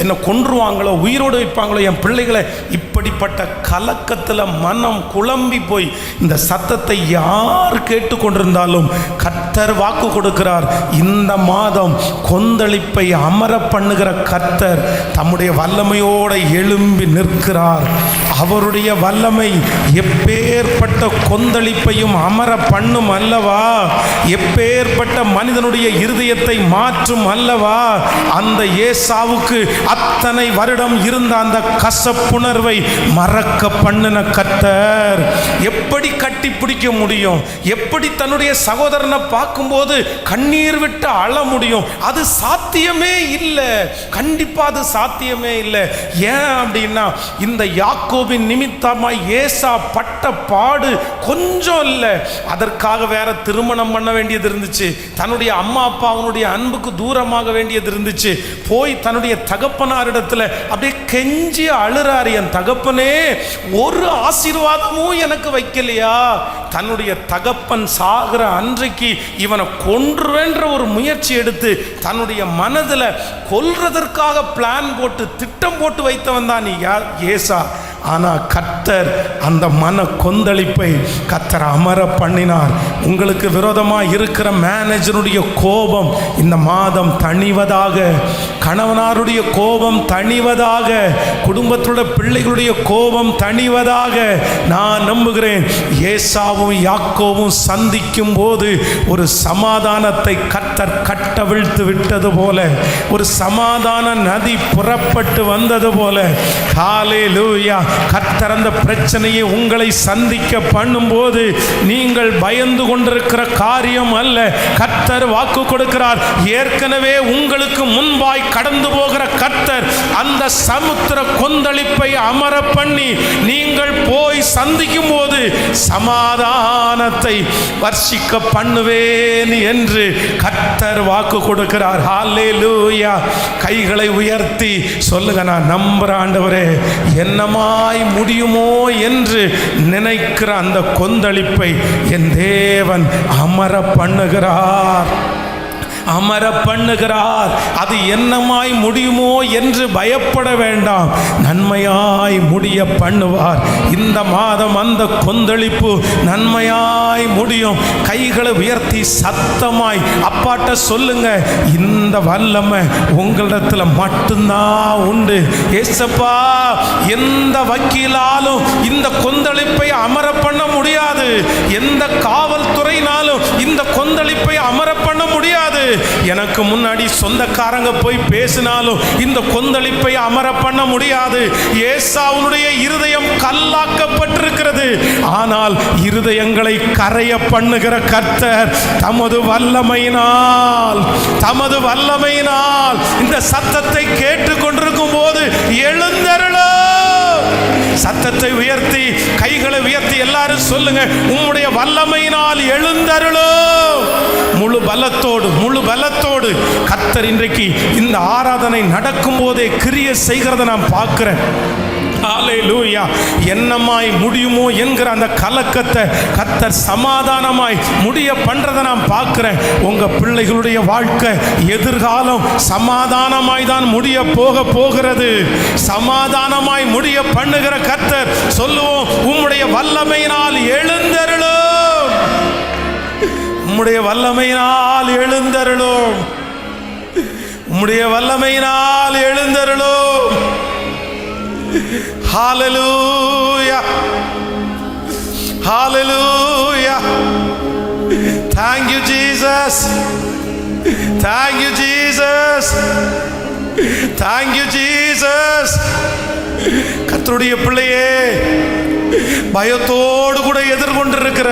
என்னை கொன்றுவாங்களோ, உயிரோடு வைப்பாங்களோ, என் பிள்ளைகளை, இப்படிப்பட்ட கலக்கத்தில் மனம் குழம்பி போய் இந்த சத்தத்தை யார் கேட்டுக்கொண்டிருந்தாலும் கர்த்தர் வாக்கு கொடுக்கிறார். இந்த மாதம் கொந்தளிப்பை அமர பண்ணுகிற கர்த்தர் தம்முடைய வல்லமையோடு எழும்பி நிற்கிறார். அவருடைய வல்லமை எப்பேற்பட்ட கொந்தளிப்பையும் அமர பண்ணும் அல்லவா, எப்பேற்பட்ட மனிதனுடைய இருதயத்தை மாற்றும் அல்லவா. அந்த ஏசாவுக்கு அத்தனை வருடம் இருந்த அந்த கசப்புணர்வை மறக்க பண்ணின கர்த்தர் எப்படி கட்டி பிடிக்க முடியும்? எப்படி தன்னுடைய சகோதரனை பார்க்கும்போது கண்ணீர் விட்டு அழ முடியும்? அது சாத்தியமே இல்லை. கண்டிப்பா அது சாத்தியமே இல்லை. ஏன் அப்படின்னா இந்த யாக்கோபின் நிமித்தமாய் ஏசா பட்ட பாடு கொஞ்சம் இல்லை. அதற்காக வேற திருமணம் பண்ண வேண்டியது இருந்துச்சு. தன்னுடைய அம்மா அப்பா அவனுடைய அன்புக்கு தூரமாக வேண்டியது இருந்துச்சு. போய் தன்னுடைய தகப்பனாரிடத்துல அப்படியே கெஞ்சி அழுறாரு, என் தகப்பனே ஒரு ஆசீர்வாதமும் எனக்கு வைக்கலையா? தன்னுடைய தகப்பன் சாகிற அன்றைக்கு இவனை கொன்றுவேன்ற ஒரு முயற்சி எடுத்து தன்னுடைய மனதில் கொல்றதற்காக பிளான் போட்டு திட்டம் போட்டு வைத்தவன் தான் நீ ஏசா. ஆனால் கர்த்தர் அந்த மன கொந்தளிப்பை கர்த்தர் அமர பண்ணினார். உங்களுக்கு விரோதமாக இருக்கிற மேனேஜருடைய கோபம் இந்த மாதம் தணிவதாக, கணவனாருடைய கோபம் தணிவதாக, குடும்பத்தோட பிள்ளைகளுடைய கோபம் தணிவதாக நான் நம்புகிறேன். ஏசாவும் யாக்கோவும் சந்திக்கும் போது ஒரு சமாதானத்தை கர்த்தர் கட்டவிழ்த்து விட்டது போல, ஒரு சமாதான நதி புறப்பட்டு வந்தது போல, ஹல்லேலூயா, கர்த்தர் அந்த பிரச்சனையை உங்களை சந்திக்க பண்ணும்போது நீங்கள் பயந்து கொண்டிருக்கிற காரியம் அல்ல. கர்த்தர் வாக்கு கொடுக்கிறார். ஏற்கனவே உங்களுக்கு முன்பாய் கடந்து போகிற கர்த்தர் அந்த சமுத்திர கொந்தளிப்பை அமர பண்ணி நீங்கள் போய் சந்திக்கும் போது சமாதானத்தை வர்ஷிக்க பண்ணுவேன் என்று கர்த்தர் வாக்கு கொடுக்கிறார். ஹல்லேலூயா. கைகளை உயர்த்தி சொல்லுங்க, நான் நம்புற ஆண்டவரே, என்னமாய் முடியுமோ என்று நினைக்கிற அந்த கொந்தளிப்பை என் தேவன் அமர பண்ணுகிறார், அமர பண்ணுகிறார். அது என்னமாய் முடியுமோ என்று பயப்பட வேண்டாம், நன்மையாய் முடிய பண்ணுவார். இந்த மாதம் அந்த கொந்தளிப்பு நன்மையாய் முடியும். கைகளை உயர்த்தி சத்தமாய் அப்பாட்ட சொல்லுங்க, இந்த வல்லமை உங்களிடத்துல மட்டும்தான் உண்டு. ஏசப்பா, எந்த வக்கீலாலும் இந்த கொந்தளிப்பை அமர பண்ண முடியாது, எந்த காவல்துறையினாலும் இந்த கொந்தளிப்பை அமர பண்ண முடியாது. எனக்கு முன்னாடி சொந்தக்காரங்க போய் பேசினாலும் இந்த கொந்தளிப்பை அமர பண்ண முடியாது. ஏசாவுடைய இருதயம் கல்லாக்கப்பட்டிருக்கிறது. ஆனால் இருதயங்களை கரைய பண்ணுகிற கர்த்தர் தமது வல்லமையினால் இந்த சத்தத்தை கேட்டுக்கொண்டிருக்கும் போது எழுந்தருளோ. சத்தத்தை உயர்த்தி கைகளை உயர்த்தி எல்லாரும் சொல்லுங்க, உம்முடைய வல்லமையினால் எழுந்தருளோ. முழு பலத்தோடு கர்த்தர் இன்றைக்கு இந்த ஆராதனை நடக்கும் போதே கிரியை செய்கிறத நான் பார்க்கிறேன். ஹல்லேலூயா. என்னமாய் முடியுமோ என்கிற அந்த கலக்கத்தை கர்த்தர் சமாதானமாய் முடிய பண்றதை நான் பார்க்கிறேன். உங்க பிள்ளைகளுடைய வாழ்க்கை எதிர்காலம் சமாதானமாய் தான் முடிய போகிறது. சமாதானமாய் முடிய பண்ணுகிற கர்த்தர். சொல்லுவோம், உம்முடைய வல்லமையினால் எழுந்தருளும், உம்முடைய வல்லமையினால் எழுந்தருளும், உம்முடைய வல்லமையினால் எழுந்தருளும். Hallelujah. Hallelujah. Thank you, Jesus. Thank you, Jesus. Thank you, Jesus. கர்த்தருடைய பிள்ளையே, பயத்தோடு கூட எதிர்கொண்டிருக்கிற,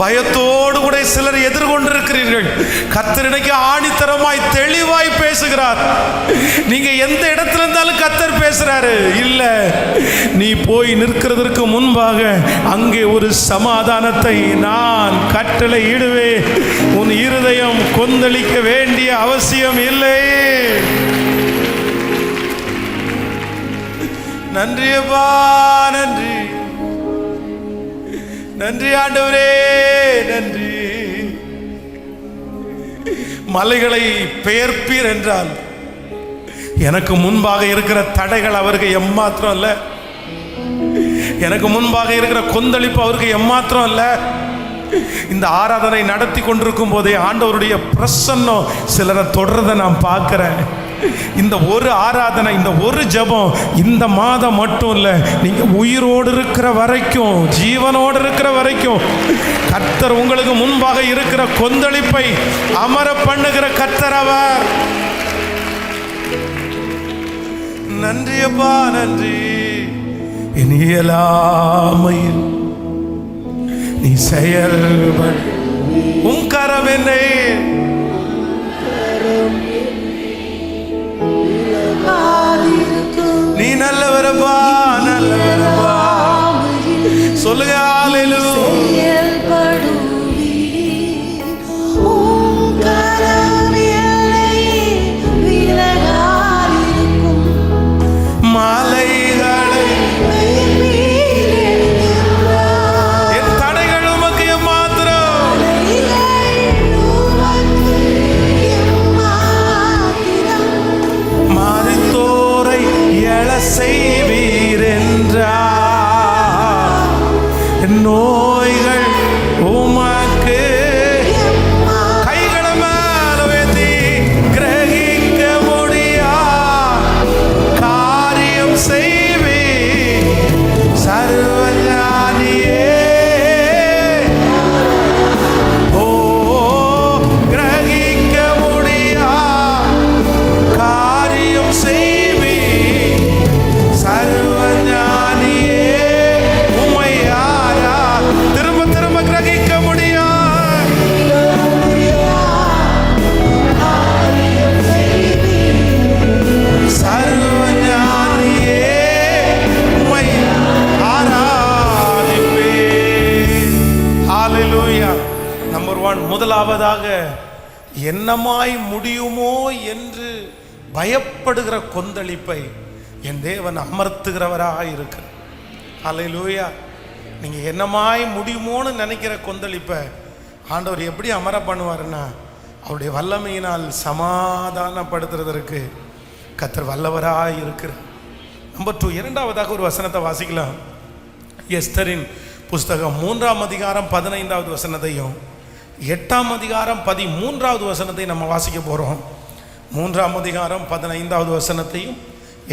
பயத்தோடு கூட சிலர் எதிர்கொண்டிருக்கிறீர்கள். கர்த்தர் இன்னைக்கு ஆணித்தரமாய் தெளிவாய் பேசுகிறார். நீங்க எந்த இடத்துல இருந்தாலும் கர்த்தர் பேசுறாரு. இல்ல, நீ போய் நிற்கிறதற்கு முன்பாக அங்கே ஒரு சமாதானத்தை நான் கட்டளை இடுவேன். உன் இருதயம் கொந்தளிக்க வேண்டிய அவசியம் இல்லை. நன்றி அப்பா, நன்றி நன்றி ஆண்டவரே, நன்றி. மலைகளை பெயர்ப்பீர் என்றால் எனக்கு முன்பாக இருக்கிற தடைகள் அவருக்கு எம்மாத்திரம் அல்ல, எனக்கு முன்பாக இருக்கிற கொந்தளிப்பு அவருக்கு எம்மாத்திரம் அல்ல. இந்த ஆராதனை நடத்தி கொண்டிருக்கும் போதே ஆண்டவருடைய பிரசன்னம் சிலரை தொடர்றதை நான் பார்க்கிறேன். இந்த ஒரு ஆராதனை, இந்த ஒரு ஜெபம் இந்த மாதம் மட்டும் இல்லை, நீங்க உயிரோடு இருக்கிற வரைக்கும், ஜீவனோடு இருக்கிற வரைக்கும் கர்த்தர் உங்களுக்கு முன்பாக இருக்கிற கொந்தளிப்பை அமர பண்ணுகிற கர்த்தர் அவர். நன்றி அப்பா, நன்றி. என் இயலாமையில் நீ செயல்பட உன் கரம் என்னை நீ நல்லவரப்பா, நல்லவரப்பா. சொல்லுங்க ஹல்லேலூயா. மலைகளை என் தடைகள் உமக்கு எம்மாத்திரம், மரித்தோரை எழ செய்வீர் என்றார். நோய்கள் உமக்கு கைகளை மேல உயர்த்தி கிரகிக்க முடியா காரியம் செய்வீர் சர்வஞானியே. ஓ கிரகிக்க முடியா காரியம் செய்வீர் சர்வஞானியே. உம்மை யாரா திரும்ப திரும்ப கிரகிக்க முடியா சர்வஞானியே, உம்மை ஆராதிப்பேன். ஹல்லேலூயா. நம்பர் 1, முதலாவதாக என்னமாய் முடியுமோ என்று பயப்படுகிற கொந்தளிப்பை என் தேவன் அமர்த்துகிறவராக இருக்கிறார். ஹல்லேலூயா. நீங்கள் என்னமாய் முடியுமோன்னு நினைக்கிற கொந்தளிப்பை ஆண்டவர் எப்படி அமர பண்ணுவாருன்னா, அவருடைய வல்லமையினால் சமாதானப்படுத்துறதற்கு கர்த்தர் வல்லவராக இருக்கிறார். நம்பர் 2, இரண்டாவதாக ஒரு வசனத்தை வாசிக்கலாம். எஸ்தரின் புஸ்தகம் 3ஆம் அதிகாரம் 15வது வசனத்தையும் 8ஆம் அதிகாரம் 13வது வசனத்தையும் நம்ம வாசிக்க போகிறோம். 3ஆம் அதிகாரம் 15வது வசனத்தையும்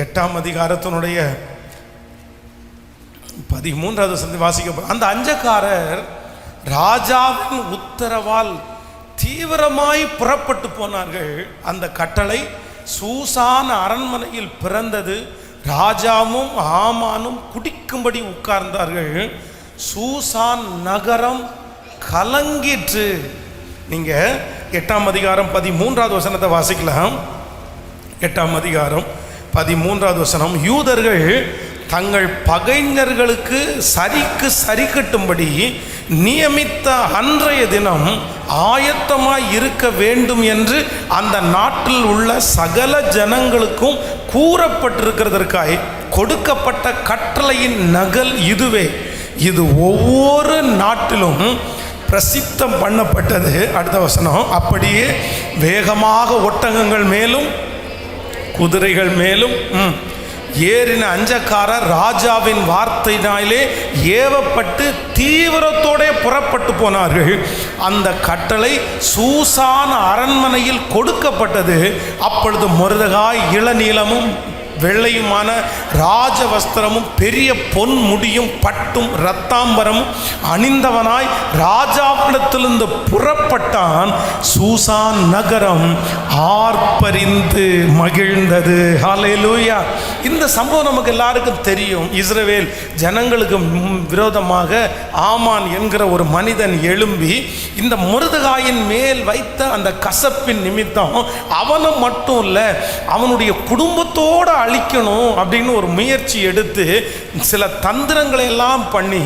8ஆம் அதிகாரத்தினுடைய 13வது வசனத்தை வாசிக்க போகிறோம். அந்த அஞ்சக்காரர் ராஜாவின் உத்தரவால் தீவிரமாய் புறப்பட்டு போனார்கள். அந்த கட்டளை சூசான் அரண்மனையில் பிறந்தது. ராஜாவும் ஆமானும் குடிக்கும்படி உட்கார்ந்தார்கள். சூசான் நகரம் கலங்கிற்று. நீங்க 8ஆம் அதிகாரம் 13வது வசனத்தை வாசிக்கலாம். 8ஆம் அதிகாரம் 13வது வசனம். யூதர்கள் தங்கள் பகைஞர்களுக்கு சரிக்கு சரி கட்டும்படி நியமித்த அன்றைய தினம் ஆயத்தமாய் இருக்க வேண்டும் என்று அந்த நாட்டில் உள்ள சகல ஜனங்களுக்கும் கூறப்பட்டிருக்கிறதற்காய் கொடுக்கப்பட்ட கட்டளையின் நகல் இதுவே. இது ஒவ்வொரு நாட்டிலும் பிரசித்தம் பண்ணப்பட்டது. அடுத்த வசனம். அப்படியே வேகமாக ஒட்டகங்கள் மேலும் குதிரைகள் மேலும் ஏறின அஞ்சக்காரர் ராஜாவின் வார்த்தையினாலே ஏவப்பட்டு தீவிரத்தோட புறப்பட்டு போனார்கள். அந்த கட்டளை சூசான் அரண்மனையில் கொடுக்கப்பட்டது. அப்பொழுது மொர்தெகாய் இளநீலமும் வெள்ளையுமான ராஜ வஸ்திரமும் பெரிய பொன் முடியும் பட்டும் இரத்தாம்பரமும் அணிந்தவனாய் ராஜாவிடத்திலிருந்து புறப்பட்டான். சூசான் நகரம் ஆர்ப்பரிந்து மகிழ்ந்தது. ஹல்லேலூயா. இந்த சம்பவம் நமக்கு எல்லாருக்கும் தெரியும். இஸ்ரவேல் ஜனங்களுக்கு விரோதமாக ஆமான் என்கிற ஒரு மனிதன் எழும்பி இந்த மொர்தெகாயின் மேல் வைத்த அந்த கசப்பின் நிமித்தம் அவனும் மட்டும் இல்லை, அவனுடைய குடும்பத்தோடு அழிக்கணும் அப்படின்னு ஒரு முயற்சி எடுத்து சில தந்திரங்களை எல்லாம் பண்ணி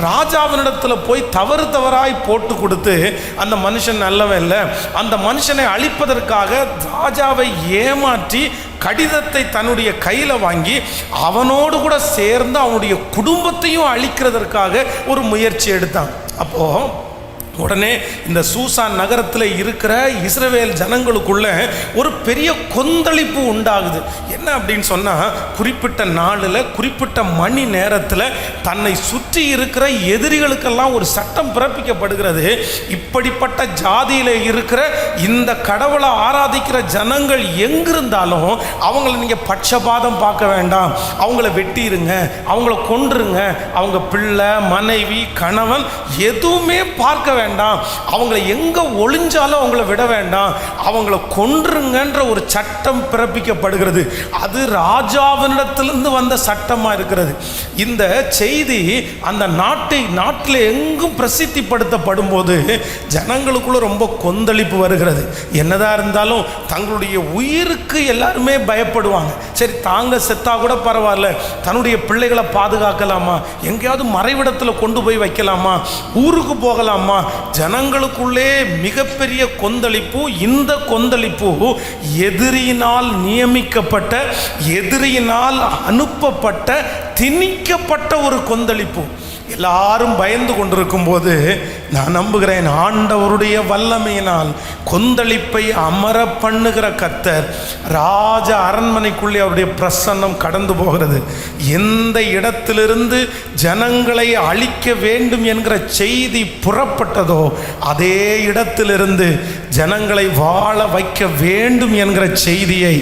ராஜாவினிடத்தில் போய் தவறாய் போட்டு கொடுத்து, அந்த மனுஷன் நல்லவன் இல்லை, அந்த மனுஷனை அழிப்பதற்காக ராஜாவை ஏமாற்றி கடிதத்தை தன்னுடைய கையில் வாங்கி அவனோடு கூட சேர்ந்து அவனுடைய குடும்பத்தையும் அழிக்கிறதற்காக ஒரு முயற்சி எடுத்தான். அப்போது உடனே இந்த சூசான் நகரத்தில் இருக்கிற இஸ்ரவேல் ஜனங்களுக்குள்ள ஒரு பெரிய கொந்தளிப்பு உண்டாகுது. என்ன அப்படின்னு சொன்னால், குறிப்பிட்ட நாளில் குறிப்பிட்ட மணி நேரத்தில் தன்னை சுற்றி இருக்கிற எதிரிகளுக்கெல்லாம் ஒரு சட்டம் பிறப்பிக்கப்படுகிறது. இப்படிப்பட்ட ஜாதியில் இருக்கிற இந்த கடவுளை ஆராதிக்கிற ஜனங்கள் எங்கிருந்தாலும் அவங்கள நீங்கள் பட்சபாதம் பார்க்க வேண்டாம், அவங்கள வெட்டிடுங்க, அவங்கள கொன்றுங்க, அவங்க பிள்ளை மனைவி கணவன் எதுவுமே பார்க்க வேண்டாம், அவங்களை எங்க ஒளிஞ்சாலும் அவங்கள விட வேண்டாம், அவங்கள கொன்றுங்கன்ற ஒரு சட்டம் பிறப்பிக்கப்படுகிறது. அது ராஜாவினிடத்திலிருந்து வந்த சட்டமா இருக்கிறது. இந்த செய்தி அந்த நாட்டில் எங்கும் பிரசித்திப்படுத்தப்படும் போது ஜனங்களுக்குள்ள ரொம்ப கொந்தளிப்பு வருகிறது. என்னதான் இருந்தாலும் தங்களுடைய உயிருக்கு எல்லாருமே பயப்படுவாங்க. சரி, தாங்க செத்தா கூட பரவாயில்ல, தன்னுடைய பிள்ளைகளை பாதுகாக்கலாமா, எங்கேயாவது மறைவிடத்தில் கொண்டு போய் வைக்கலாமா, ஊருக்கு போகலாமா, ஜனங்களுக்குள்ளே மிகப்பெரிய கொந்தளிப்பு. இந்த கொந்தளிப்பு எதிரியினால் நியமிக்கப்பட்ட, எதிரியினால் அனுப்பப்பட்ட, திணிக்கப்பட்ட ஒரு கொந்தளிப்பு. எல்லாரும் பயந்து கொண்டிருக்கும் போது நான் நம்புகிறேன், ஆண்டவருடைய வல்லமையினால் கொந்தளிப்பை அமர பண்ணுகிற கர்த்தர் ராஜ அரண்மனைக்குள்ளே அவருடைய பிரசன்னம் கடந்து போகிறது. எந்த இடத்திலிருந்து ஜனங்களை அழிக்க வேண்டும் என்கிற செய்தி புறப்பட்டதோ அதே இடத்திலிருந்து ஜனங்களை வாழ வைக்க வேண்டும் என்கிற செய்தியை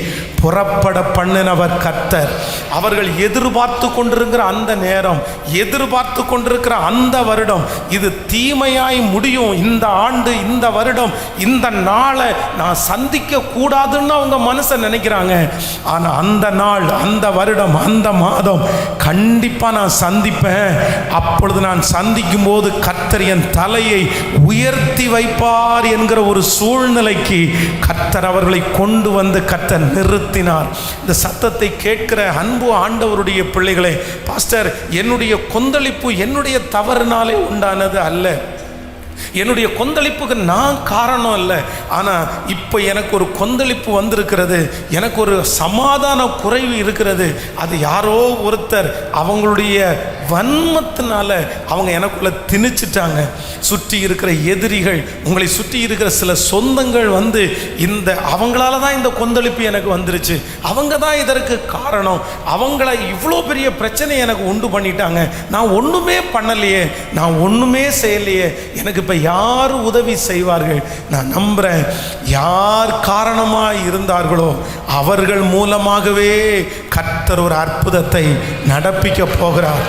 புறப்பட பண்ணினவர் கர்த்தர். அவர்கள் எதிர்பார்த்து கொண்டிருக்கிற அந்த நேரம், எதிர்பார்த்து கொண்டிருக்கிற அந்த வருடம், இது தீமையாய் முடியும், இந்த ஆண்டு, இந்த வருடம், இந்த நாளை நான் சந்திக்க கூடாதுன்னு அவங்க மனசை நினைக்கிறாங்க. ஆனால் அந்த நாள், அந்த வருடம், அந்த மாதம் கண்டிப்பாக நான் சந்திப்பேன். அப்பொழுது நான் சந்திக்கும் போது கர்த்தர் என் தலையை உயர்த்தி வைப்பார் என்கிற ஒரு சூழ்நிலைக்கு கர்த்தர் அவர்களை கொண்டு வந்து கர்த்தர் நிறுத்தினார். இந்த சத்தத்தை கேட்கிற அன்பு ஆண்டவருடைய பிள்ளைகளே, பாஸ்டர், என்னுடைய கொந்தளிப்பு என்னுடைய தவறுனாலே உண்டானது அல்ல, என்னுடைய கொந்தளிப்புக்கு நான் காரணம் இல்லை. ஆனால் இப்போ எனக்கு ஒரு கொந்தளிப்பு வந்திருக்கிறது, எனக்கு ஒரு சமாதான குறைவு இருக்கிறது. அது யாரோ ஒருத்தர் அவங்களுடைய வன்மத்தினால அவங்க எனக்குள்ள திணிச்சிட்டாங்க. சுற்றி இருக்கிற எதிரிகள், உங்களை சுற்றி இருக்கிற சில சொந்தங்கள் வந்து இந்த அவங்களால தான் இந்த கொந்தளிப்பு எனக்கு வந்துருச்சு, அவங்க தான் இதற்கு காரணம், அவங்கள இவ்வளோ பெரிய பிரச்சனை எனக்கு உண்டு பண்ணிட்டாங்க, நான் ஒன்றுமே பண்ணலையே, நான் ஒன்றுமே செய்யலையே, எனக்கு இப்போ யார் உதவி செய்வார்கள்? நான் நம்புகிறேன், யார் காரணமாக இருந்தார்களோ அவர்கள் மூலமாகவே கர்த்தர் ஒரு அற்புதத்தை நடப்பிக்க போகிறார்.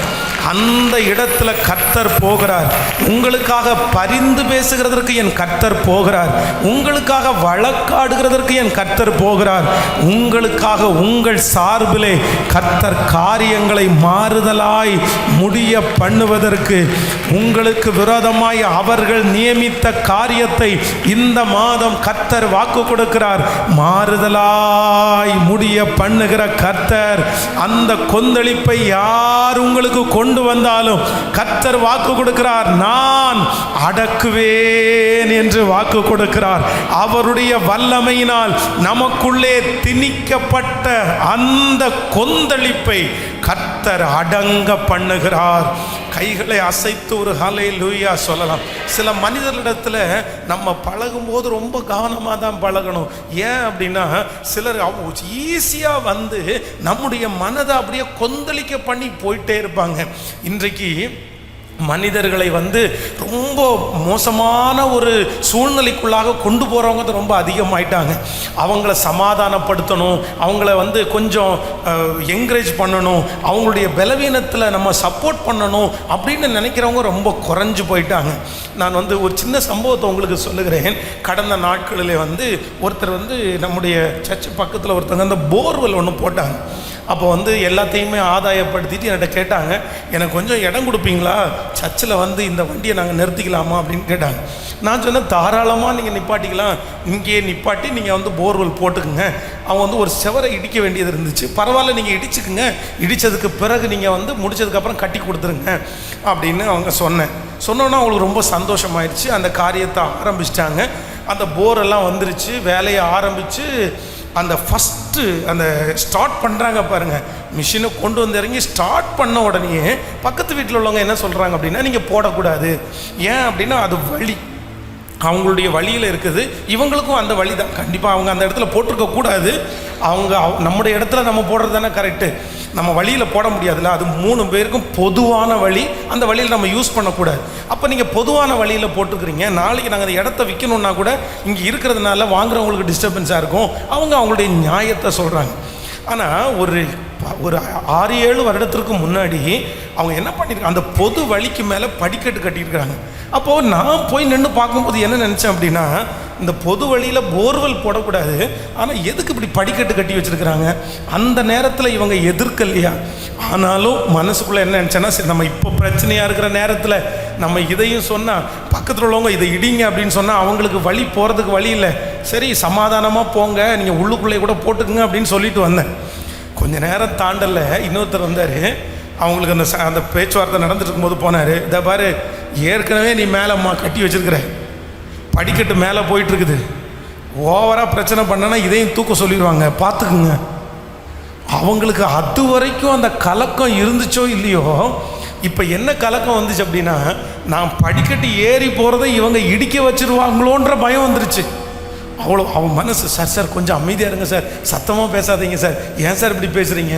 அந்த இடத்துல கர்த்தர் போகிறார். உங்களுக்காக பரிந்து பேசுகிறதற்கு என் கர்த்தர் போகிறார். உங்களுக்காக வழக்காடுகிறதற்கு என் கர்த்தர் போகிறார். உங்களுக்காக உங்கள் சார்பிலே கர்த்தர் காரியங்களை மாறுதலாய் முடிய பண்ணுவதற்கு, உங்களுக்கு விரோதமாய் அவர்கள் நியமித்த காரியத்தை இந்த மாதம் கர்த்தர் வாக்கு கொடுக்கிறார். மாறுதலாய் முடிய பண்ணுகிற கர்த்தர், அந்த கொந்தளிப்பை யார் உங்களுக்கு கொண்டு வந்தாலும் கர்த்தர் வாக்கு கொடுக்கிறார், நான் அடக்குவேன் என்று வாக்கு கொடுக்கிறார். அவருடைய வல்லமையினால் நமக்குள்ளே திணிக்கப்பட்ட அந்த கொந்தளிப்பை கர்த்தர் அடங்க பண்ணுகிறார். கைகளை அசைத்து ஒரு ஹல்லேலூயா சொல்லலாம். சில மனிதர்களிடத்தில் நம்ம பழகும்போது ரொம்ப கவனமாக தான் பழகணும். ஏன் அப்படின்னா, சிலர் ஈஸியாக வந்து நம்முடைய மனதை அப்படியே கொந்தளிக்க பண்ணி போயிட்டே இருப்பாங்க. இன்றைக்கு மனிதர்களை வந்து ரொம்ப மோசமான ஒரு சூழ்நிலைக்குள்ளாக கொண்டு போகிறவங்க ரொம்ப அதிகமாயிட்டாங்க. அவங்கள சமாதானப்படுத்தணும், அவங்கள வந்து கொஞ்சம் என்கரேஜ் பண்ணணும், அவங்களுடைய பலவீனத்தில் நம்ம சப்போர்ட் பண்ணணும் அப்படின்னு நினைக்கிறவங்க ரொம்ப குறைஞ்சு போயிட்டாங்க. நான் வந்து ஒரு சின்ன சம்பவத்தை உங்களுக்கு சொல்லுகிறேன். கடந்த நாட்களில் வந்து ஒருத்தர் வந்து நம்முடைய சர்ச் பக்கத்தில் ஒருத்தங்க அந்த போர்வெல் ஒன்று போட்டாங்க. அப்போ வந்து எல்லாத்தையுமே ஆதாயப்படுத்திட்டு என்கிட்ட கேட்டாங்க, எனக்கு கொஞ்சம் இடம் கொடுப்பீங்களா, சர்ச்சில் வந்து இந்த வண்டியை நாங்கள் நிறுத்திக்கலாமா அப்படின்னு கேட்டாங்க. நான் சொன்னேன், தாராளமாக நீங்கள் நிப்பாட்டிக்கலாம், இங்கேயே நிப்பாட்டி நீங்கள் வந்து போர்வெல் போட்டுக்குங்க. அவங்க வந்து ஒரு செவரை இடிக்க வேண்டியது இருந்துச்சு, பரவாயில்ல நீங்கள் இடிச்சுக்குங்க, இடித்ததுக்கு பிறகு நீங்கள் வந்து முடித்ததுக்கப்புறம் கட்டி கொடுத்துருங்க அப்படின்னு அவங்க சொன்னோன்னா அவங்களுக்கு ரொம்ப சந்தோஷமாயிடுச்சு. அந்த காரியத்தை ஆரம்பிச்சிட்டாங்க. அந்த போரெல்லாம் வந்துருச்சு, வேலையை ஆரம்பித்து அந்த ஃபஸ்ட்டு அந்த ஸ்டார்ட் பண்ணுறாங்க பாருங்கள், மிஷினை கொண்டு வந்து இறங்கி ஸ்டார்ட் பண்ண உடனே பக்கத்து வீட்டில் உள்ளவங்க என்ன சொல்கிறாங்க அப்படின்னா, நீங்கள் போடக்கூடாது. ஏன் அப்படின்னா அது வழி, அவங்களுடைய வழியில் இருக்குது, இவங்களுக்கும் அந்த வழி தான். கண்டிப்பாக அவங்க அந்த இடத்துல போட்டிருக்கக்கூடாது. அவங்க நம்முடைய இடத்துல நம்ம போடுறது தானே கரெக்டு, நம்ம வழியில் போட முடியாதுல்ல, அது 3 பேருக்கும் பொதுவான வழி, அந்த வழியில் நம்ம யூஸ் பண்ணக்கூடாது. அப்போ நீங்கள் பொதுவான வழியில் போட்டுக்கிறீங்க, நாளைக்கு நாங்கள் அந்த இடத்த விற்கணுன்னா கூட இங்கே இருக்கிறதுனால வாங்குறவங்களுக்கு டிஸ்டர்பன்ஸாக இருக்கும். அவங்களுடைய நியாயத்தை சொல்கிறாங்க. ஆனால் ஒரு 6-7 வருடத்திற்கு முன்னாடி அவங்க என்ன பண்ணியிருக்காங்க, அந்த பொது வழிக்கு மேலே படிக்கட்டு கட்டியிருக்கிறாங்க. அப்போது நான் போய் நின்று பார்க்கும்போது என்ன நினச்சேன் அப்படின்னா, இந்த பொது வழியில் போர்வெல் போடக்கூடாது, ஆனால் எதுக்கு இப்படி படிக்கட்டு கட்டி வச்சுருக்கிறாங்க? அந்த நேரத்தில் இவங்க எதிர்க்கலையா? ஆனாலும் மனசுக்குள்ளே என்ன நினச்சேன்னா, சரி நம்ம இப்போ பிரச்சனையாக இருக்கிற நேரத்தில் நம்ம இதையும் சொன்னால், பக்கத்தில் உள்ளவங்க இதை இடிங்க அப்படின்னு சொன்னால் அவங்களுக்கு வழி போகிறதுக்கு வழி இல்லை, சரி சமாதானமாக போங்க, நீங்கள் உள்ளுக்குள்ளே கூட போட்டுக்குங்க அப்படின்னு சொல்லிட்டு வந்தேன். கொஞ்ச நேரம் தாண்டல இன்னொருத்தர் வந்தார். அவங்களுக்கு அந்த பேச்சுவார்த்தை நடந்துட்டு இருக்கும்போது போனார், இதை பாரு, ஏற்கனவே நீ மேலே கட்டி வச்சுருக்கிற படிக்கட்டு மேலே போயிட்டுருக்குது, ஓவராக பிரச்சனை பண்ணனா இதையும் தூக்க சொல்லிடுவாங்க, பார்த்துக்குங்க. அவங்களுக்கு அது வரைக்கும் அந்த கலக்கம் இருந்துச்சோ இல்லையோ, இப்போ என்ன கலக்கம் வந்துச்சு அப்படின்னா, நான் படிக்கட்டு ஏறி போகிறத இவங்க இடிக்க வச்சுருவாங்களோன்ற பயம் வந்துருச்சு. அவன் மனசு, சார் கொஞ்சம் அமைதியாக இருங்க சார், சத்தமாக பேசாதீங்க சார், ஏன் சார் இப்படி பேசுகிறீங்க?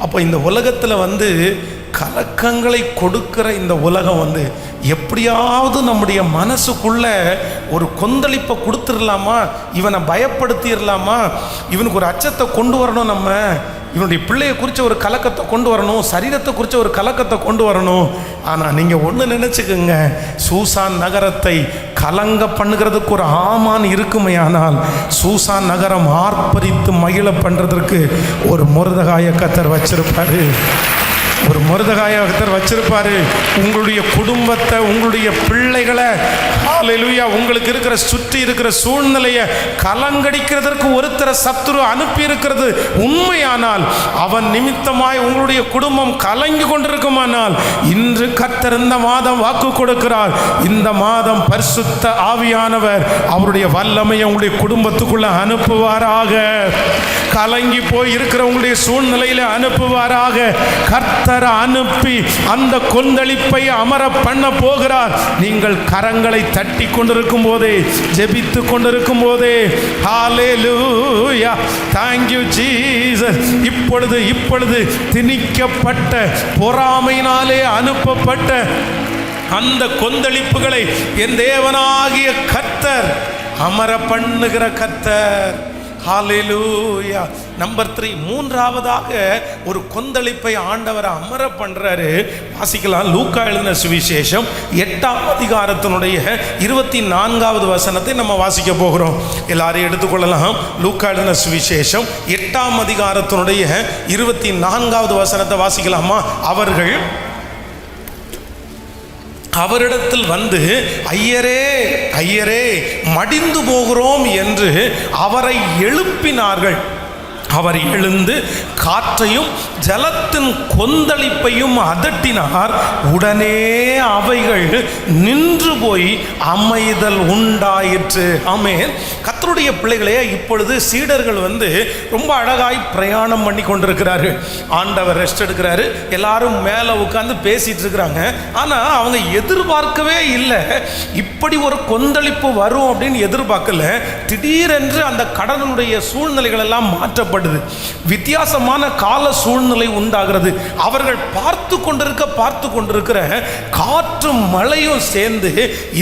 அப்போ இந்த உலகத்தில் வந்து கலக்கங்களை கொடுக்கிற இந்த உலகம் வந்து எப்படியாவது நம்முடைய மனசுக்குள்ள ஒரு கொந்தளிப்பை கொடுத்துடலாமா, இவனை பயப்படுத்திடலாமா, இவனுக்கு ஒரு அச்சத்தை கொண்டு வரணும், நம்ம இவனுடைய பிள்ளையை குறித்த ஒரு கலக்கத்தை கொண்டு வரணும், சரீரத்தை குறித்த ஒரு கலக்கத்தை கொண்டு வரணும். ஆனால் நீங்கள் ஒன்று நினச்சிக்கோங்க, சூசான் நகரத்தை கலங்க பண்ணுகிறதுக்கு ஒரு ஆமான் இருக்குமே, ஆனால் சூசான் நகரம் ஆர்ப்பரித்து மகிழ பண்ணுறதுக்கு ஒரு மொர்தெகாயை கர்த்தர் வச்சிருப்பாரு, ஒரு மொர்தெகாயை கர்த்தர் வச்சிருப்பாரு. உங்களுடைய குடும்பத்தை, உங்களுடைய பிள்ளைகளை, ஹல்லேலூயா, உங்களுக்கு இருக்கிற சுற்றி இருக்கிற சூழ்நிலையை கலங்கடிக்கிறதற்கு ஒருத்தர சத்துரு அனுப்பி இருக்கிறது உண்மையானால், அவன் நிமித்தமாய் உங்களுடைய குடும்பம் கலங்கி கொண்டிருக்குமானால், இன்று கர்த்தர் இந்த மாதம் வாக்கு கொடுக்கிறார், இந்த மாதம் பரிசுத்த ஆவியானவர் அவருடைய வல்லமையை உங்களுடைய குடும்பத்துக்குள்ள அனுப்புவாராக. கலங்கி போய் இருக்கிற உங்களுடைய சூழ்நிலையில அனுப்புவாராக. கர்த்தர் அனுப்பி அந்த கொந்தளிப்பை அமர பண்ண போகிறார். நீங்கள் கரங்களை தட்டி கொண்டிருக்கும் போதே, ஜெபித்து கொண்டிருக்கும் போதே, ஹல்லேலூயா, thank you Jesus. இப்பொழுது திணிக்கப்பட்ட பொறாமையினாலே அனுப்பப்பட்ட அந்த கொந்தளிப்புகளை என் தேவனாகிய கர்த்தர் அமர பண்ணுகிற கர்த்தர். ஹல்லேலூயா. நம்பர் 3, மூன்றாவதாக ஒரு கொந்தளிப்பை ஆண்டவர் அமர பண்றாரு. வாசிக்கலாம், லூக்கா எழுதின சுவிசேஷம் 8ஆம் அதிகாரத்தினுடைய 24வது வசனத்தை நம்ம வாசிக்க போகிறோம். எல்லாரையும் எடுத்துக்கொள்ளலாம். லூக்கா எழுதின சுவிசேஷம் 8ஆம் அதிகாரத்தினுடைய 24வது வசனத்தை வாசிக்கலாமா? அவரிடத்தில் வந்து, ஐயரே ஐயரே மடிந்து போகிறோம் என்று அவரை எழுப்பினார்கள். அவர் எழுந்து காற்றையும் ஜலத்தின் கொந்தளிப்பையும் அதட்டினார். உடனே அவைகள் நின்று போய் அமைதல் உண்டாயிற்று. ஆமென். கர்த்தருடைய பிள்ளைகளே, இப்பொழுது சீடர்கள் வந்து ரொம்ப அழகாய் பிரயாணம் பண்ணி கொண்டிருக்கிறார்கள். ஆண்டவர் ரெஸ்ட் எடுக்கிறாரு, எல்லாரும் மேலே உட்கார்ந்து பேசிட்டு இருக்கிறாங்க. ஆனால் அவங்க எதிர்பார்க்கவே இல்லை, இப்படி ஒரு கொந்தளிப்பு வரும் அப்படின்னு எதிர்பார்க்கல. திடீரென்று அந்த கடலுடைய சூழ்நிலைகள் எல்லாம் மாற்றப்படும், வித்தியாசமான கால சூழ்நிலை உண்டாகிறது. அவர்கள் பார்த்து கொண்டிருக்கிற காற்றும் மழையும் சேர்ந்து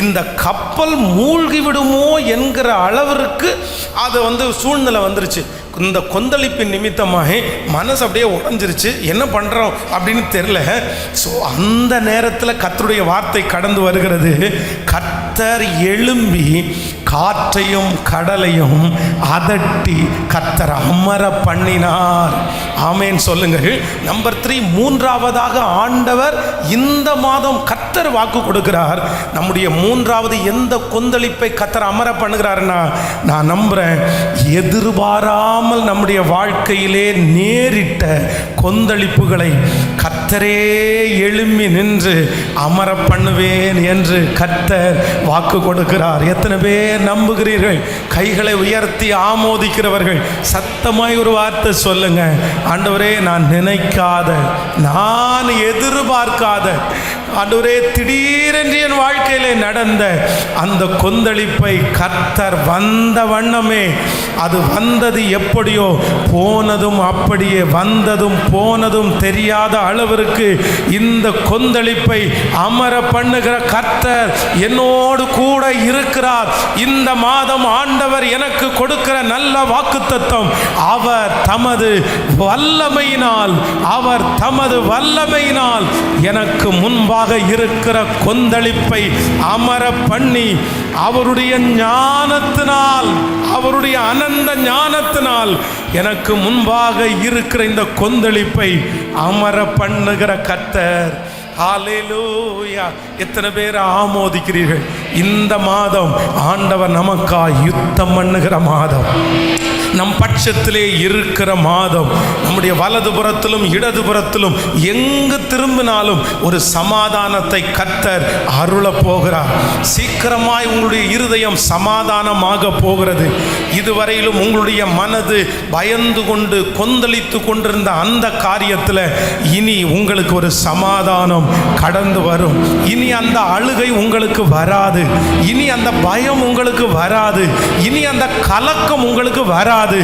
இந்த கப்பல் மூழ்கி விடுமோ என்கிற அளவிற்கு அது வந்து சூழ்நிலை வந்துருச்சு. இந்த கொந்தளிப்பின் நிமித்தமாக மனசு அப்படியே உடைஞ்சிருச்சு. என்ன பண்ணுறோம் அப்படின்னு தெரியல. ஸோ அந்த நேரத்தில் கர்த்தருடைய வார்த்தை கடந்து வருகிறது. கர்த்தர் எழும்பி காற்றையும் கடலையும் அதட்டி கர்த்தர் அமர பண்ணினார். ஆமேன் சொல்லுங்கள். நம்பர் 3, மூன்றாவதாக ஆண்டவர் இந்த மாதம் கர்த்தர் வாக்கு கொடுக்கிறார். நம்முடைய மூன்றாவது எந்த கொந்தளிப்பை கர்த்தர் அமர பண்ணுகிறார்னா, நான் நம்புறேன், எதிர்பாராமல் நம்முடைய வாழ்க்கையிலே நேரிட்ட கொந்தளிப்புகளை கர்த்தரே எழும்பி நின்று அமர பண்ணுவேன் என்று கர்த்தர் வாக்கு கொடுக்கிறார். எத்தனை பேர் நம்புகிறீர்கள்? கைகளை உயர்த்தி ஆமோதிக்கிறவர்கள் சத்தமாய் ஒரு வார்த்தை சொல்லுங்க. ஆண்டவரே, நான் நினைக்காத, நான் எதிர்பார்க்காத, ஆண்டவரே, திடீரென்று என் வாழ்க்கையிலே நடந்த அந்த கொந்தளிப்பை கர்த்தர் வந்த வண்ணமே, அது வந்தது எப்படியோ போனதும் அப்படியே, வந்ததும் போனதும் தெரியாத அளவிற்கு இந்த கொந்தளிப்பை அமர பண்ணுகிற கர்த்தர் என்னோடு கூட இருக்கிறார். இந்த மாதம் ஆண்டவர் எனக்கு கொடுக்கிற நல்ல வாக்குத்தத்தம், அவர் தமது வல்லமையினால் எனக்கு முன்பாக இருக்கிற கொந்தளிப்பை அமர பண்ணி, அவருடைய ஞானத்தினால், அவருடைய அனந்த ஞானத்தினால் எனக்கு முன்பாக இருக்கிற இந்த கொந்தளிப்பை அமர பண்ணுகிற கர்த்தர். ஹல்லேலூயா! எத்தனை பேர் ஆமோதிக்கிறீர்கள்? இந்த மாதம் ஆண்டவர் நமக்காய் யுத்தம் பண்ணுகிற மாதம், நம் பட்சத்திலே இருக்கிற மாதம், நம்முடைய வலதுபுறத்திலும் இடதுபுறத்திலும் எங்கு திரும்பினாலும் ஒரு சமாதானத்தை கர்த்தர் அருள போகிறார். சீக்கிரமாய் உங்களுடைய இருதயம் சமாதானமாக போகிறது. இதுவரையிலும் உங்களுடைய மனது பயந்து கொண்டு கொந்தளித்து கொண்டிருந்த அந்த காரியத்தில் இனி உங்களுக்கு ஒரு சமாதானம் கடந்து வரும். இனி அந்த அழுகை உங்களுக்கு வராது, இனி அந்த பயம் உங்களுக்கு வராது, இனி அந்த கலக்கம் உங்களுக்கு வராது.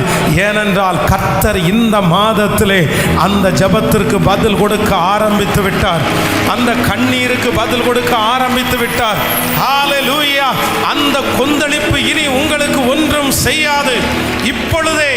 ஏனென்றால் கர்த்தர் இந்த மாதத்திலே அந்த ஜெபத்திற்கு பதில் கொடுக்க ஆரம்பித்து விட்டார். அந்த கண்ணீருக்கு பதில் கொடுக்க ஆரம்பித்து விட்டார். ஹல்லேலூயா! அந்த கொந்தளிப்பு இனி உங்களுக்கு ஒன்றும் செய்யாது. இப்பொழுதே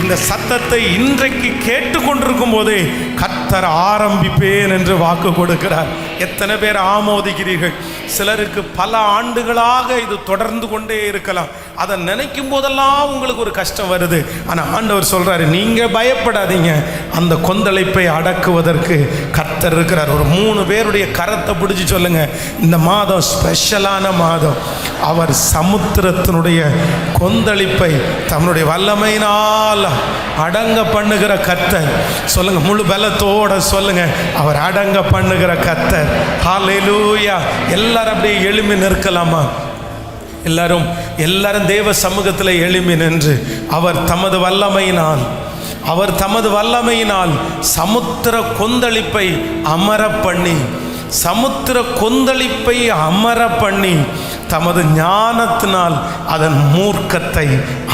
இந்த சத்தத்தை இன்றைக்கு கேட்டுக்கொண்டிருக்கும் போதே கர்த்தர் ஆரம்பிப்பேன் என்று வாக்கு கொடுக்கிறார். எத்தனை பேர் ஆமோதிக்கிறீர்கள்? சிலருக்கு பல ஆண்டுகளாக இது தொடர்ந்து கொண்டே இருக்கலாம். அதை நினைக்கும் போதெல்லாம் உங்களுக்கு ஒரு கஷ்டம் வருது. ஆனால் ஆண்டவர் சொல்றாரு, நீங்க பயப்படாதீங்க, அந்த கொந்தளிப்பை அடக்குவதற்கு கர்த்தர் இருக்கிறார். ஒரு 3 பேருடைய கரத்தை பிடிச்சி சொல்லுங்க, இந்த மாதம் ஸ்பெஷலான மாதம். அவர் சமுத்திரத்தினுடைய கொந்தளிப்பை தன்னுடைய வல்லமையினால் அடங்க பண்ணுகிற கர்த்தர். சொல்லுங்க, முழு பலத்தோட சொல்லுங்க, அவர் அடங்க பண்ணுகிற கர்த்தர். ஹல்லேலூயா! எல்லாரும் அப்படியே எழும்பி நிற்கலாமா? எல்லாரும் தேவ சமூகத்தில் எழும்பி நின்று அவர் தமது வல்லமையினால் சமுத்திர கொந்தளிப்பை அமர பண்ணி தமது ஞானத்தினால் அதன் மூர்க்கத்தை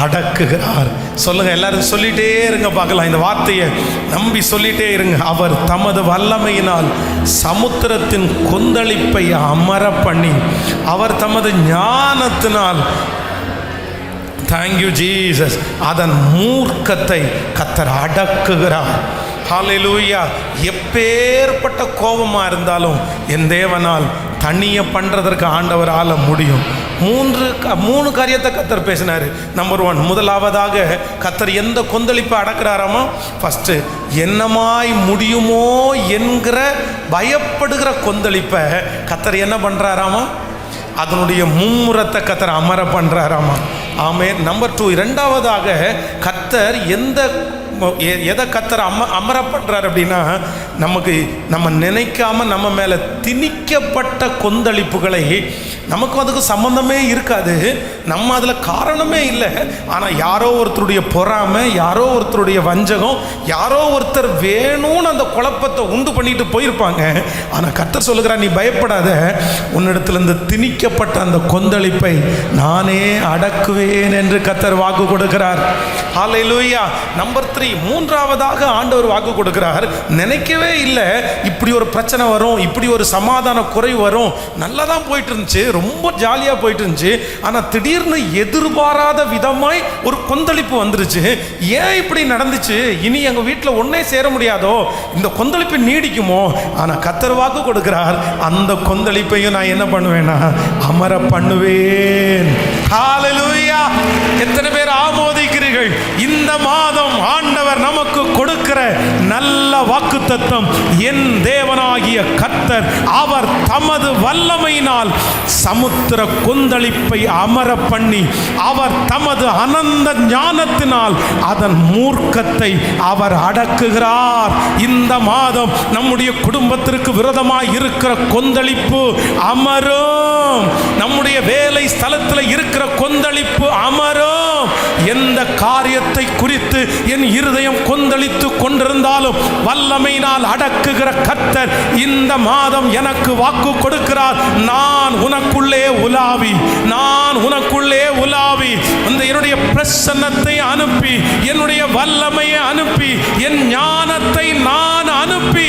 அடக்குகிறார். சொல்லுங்க, எல்லாரும் சொல்லிட்டே இருங்க பார்க்கலாம். இந்த வார்த்தையை நம்பி சொல்லிட்டே இருங்க. அவர் தமது வல்லமையினால் சமுத்திரத்தின் கொந்தளிப்பை அமர பண்ணி, அவர் தமது ஞானத்தினால், தேங்க்யூ ஜீசஸ், அதன் மூர்க்கத்தை கர்த்தர் அடக்குகிறார். ஹல்லேலூயா! எப்பேற்பட்ட கோபமாக இருந்தாலும் என் தேவனால் தனிய பண்ணுறதற்கு ஆண்டவரால் முடியும். 3 காரியத்தை கர்த்தர் பேசினார். நம்பர் 1, முதலாவதாக கர்த்தர் எந்த கொந்தளிப்பை அடக்கிறாராமா? ஃபஸ்ட்டு, என்னமாய் முடியுமோ என்கிற பயப்படுகிற கொந்தளிப்பை கர்த்தர் என்ன பண்ணுறாராமா? அதனுடைய மும்முரத்தை கர்த்தர் அமர பண்ணுறாராமா. ஆமென். நம்பர் 2, இரண்டாவதாக கர்த்தர் எதை கர்த்தர் அமர பண்ணுறார் அப்படின்னா, நம்ம நினைக்காம நம்ம மேலே திணிக்கப்பட்ட கொந்தளிப்புகளை, நமக்கு அதுக்கு சம்பந்தமே இருக்காது, நம்ம அதில் காரணமே இல்லை, ஆனால் யாரோ ஒருத்தருடைய பொறாமை, யாரோ ஒருத்தருடைய வஞ்சகம், யாரோ ஒருத்தர் வேணும்னு அந்த குழப்பத்தை உண்டு பண்ணிட்டு போயிருப்பாங்க. ஆனால் கர்த்தர் சொல்லுகிறார், நீ பயப்படாத, உன்னிடத்திலிருந்து திணிக்கப்பட்ட அந்த கொந்தளிப்பை நானே அடக்குவேன் என்று கர்த்தர் வாக்கு கொடுக்கிறார். ஹல்லேலூயா! நம்பர் 3, மூன்றாவதாக ஆண்டவர் வாக்கு கொடுக்கிறார், நினைக்கவே நினைக்கவே இல்லை இப்படி ஒரு பிரச்சனை வரும், இப்படி ஒரு சமாதான குறைவு வரும். நல்லா தான் போயிட்டு இருந்துச்சு, ரொம்ப ஜாலியாக போயிட்டு இருந்துச்சு. ஆனால் திடீர்னு எதிர்பாராத விதமாய் ஒரு கொந்தளிப்பு வந்துருச்சு. ஏன் இப்படி நடந்துச்சு? இனி எங்கள் வீட்டில் ஒன்றே சேர முடியாதோ, இந்த கொந்தளிப்பு நீடிக்குமோ? ஆனால் கர்த்தர் வாக்கு கொடுக்கிறார், அந்த கொந்தளிப்பையும் நான் என்ன பண்ணுவேன்னா அமர பண்ணுவேன். ஹல்லேலூயா! எத்தனை பேர் ஆமோதிக்கிறீர்கள்? இந்த மாதம் ஆண்டவர் நமக்கு கொடுக்கிற நல்ல வாக்குத்தத்தம், என் தேவனாகிய கர்த்தர் அவர் தமது வல்லமையினால் சமுத்திர கொந்தளிப்பை அமர பண்ணி, அவர் தமது அனந்த ஞானத்தினால் அதன் மூர்க்கத்தை அவர் அடக்குகிறார். இந்த மாதம் நம்முடைய குடும்பத்திற்கு விரோதமாய் இருக்கிற கொந்தளிப்பு அமரும். நம்முடைய வேலை ஸ்தலத்தில் இருக்கிற கொந்தளிப்பு அமரும். எந்த காரியத்தை குறித்து என் இருதயம் கொந்தளித்து கொண்டிருந்தாலும் வல்லமையினால் அடக்குகிற கர்த்தர் இந்த மாதம் எனக்கு வாக்கு கொடுக்கிறார். நான் உனக்குள்ளே உலாவி, நான் உனக்குள்ளே உலாவி அந்த என்னுடைய பிரசன்னத்தை அனுப்பி, என்னுடைய வல்லமையை அனுப்பி, என் ஞானத்தை நான் அனுப்பி,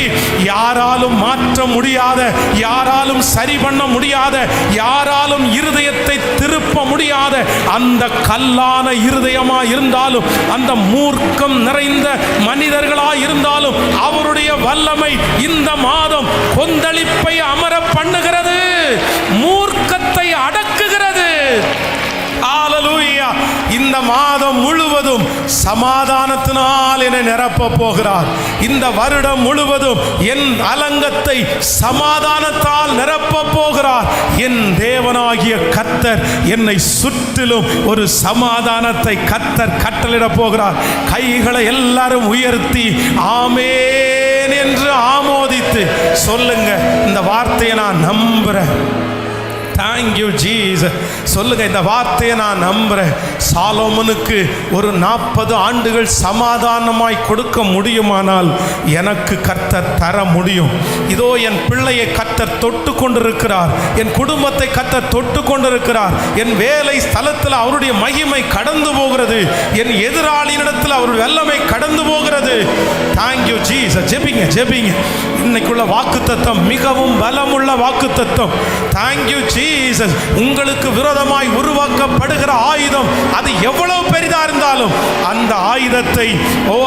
யாராலும் மாற்ற முடியாத, யாராலும் சரி பண்ண முடியாத, யாராலும் இருதயத்தை திருப்ப முடியாத அந்த கல்லான இருதயமா இருந்தாலும், அந்த மூர்க்கம் நிறைந்த மனிதர்களா இருந்தாலும், அவருடைய வல்லமை இந்த மாதம் கொந்தளிப்பை அமர பண்ணுகிறது, மூர்க்கத்தை அடக்குகிறது. ஹல்லேலூயா! இந்த மாதம் முழுவதும் சமாதானத்தினால் என்னை நிரப்ப போகிறார். இந்த வருடம் முழுவதும் என் அலங்கத்தை சமாதானத்தால் நிரப்ப போகிறார். என் தேவனாகிய கர்த்தர் என்னை சுற்றிலும் ஒரு சமாதானத்தை கர்த்தர் கட்டளிட போகிறார். கைகளை எல்லாரும் உயர்த்தி ஆமென் என்று ஆமோதித்து சொல்லுங்க, இந்த வார்த்தையை நான் நம்புறேன். Thank you Jesus. சொல்லுங்க, இந்த வார்த்தையை நான் நம்புறேன். சாலோமனுக்கு ஒரு 40 ஆண்டுகள் சமாதானமாய் கொடுக்க முடியுமானால் எனக்கு கர்த்தர் தர முடியும். இதோ என் பிள்ளையை கர்த்தர் தொட்டு கொண்டிருக்கிறார், என் குடும்பத்தை கர்த்தர் தொட்டு கொண்டிருக்கிறார். என் வேலை ஸ்தலத்தில் அவருடைய மகிமை கடந்து போகிறது, என் எதிராளியிடத்தில் அவருடைய வல்லமை கடந்து போகிறது. Thank you Jesus. ஜெபிங்க ஜெபிங்க. இன்னைக்குள்ள வாக்குத்தத்தம் மிகவும் பலமுள்ள வாக்குத்தத்தம். Thank you Jesus. உங்களுக்கு விரோதமாய் உருவாக்கப்படுகிற ஆயுதம் அது எவ்வளவு பெரிதா இருந்தாலும் அந்த ஆயுதத்தை,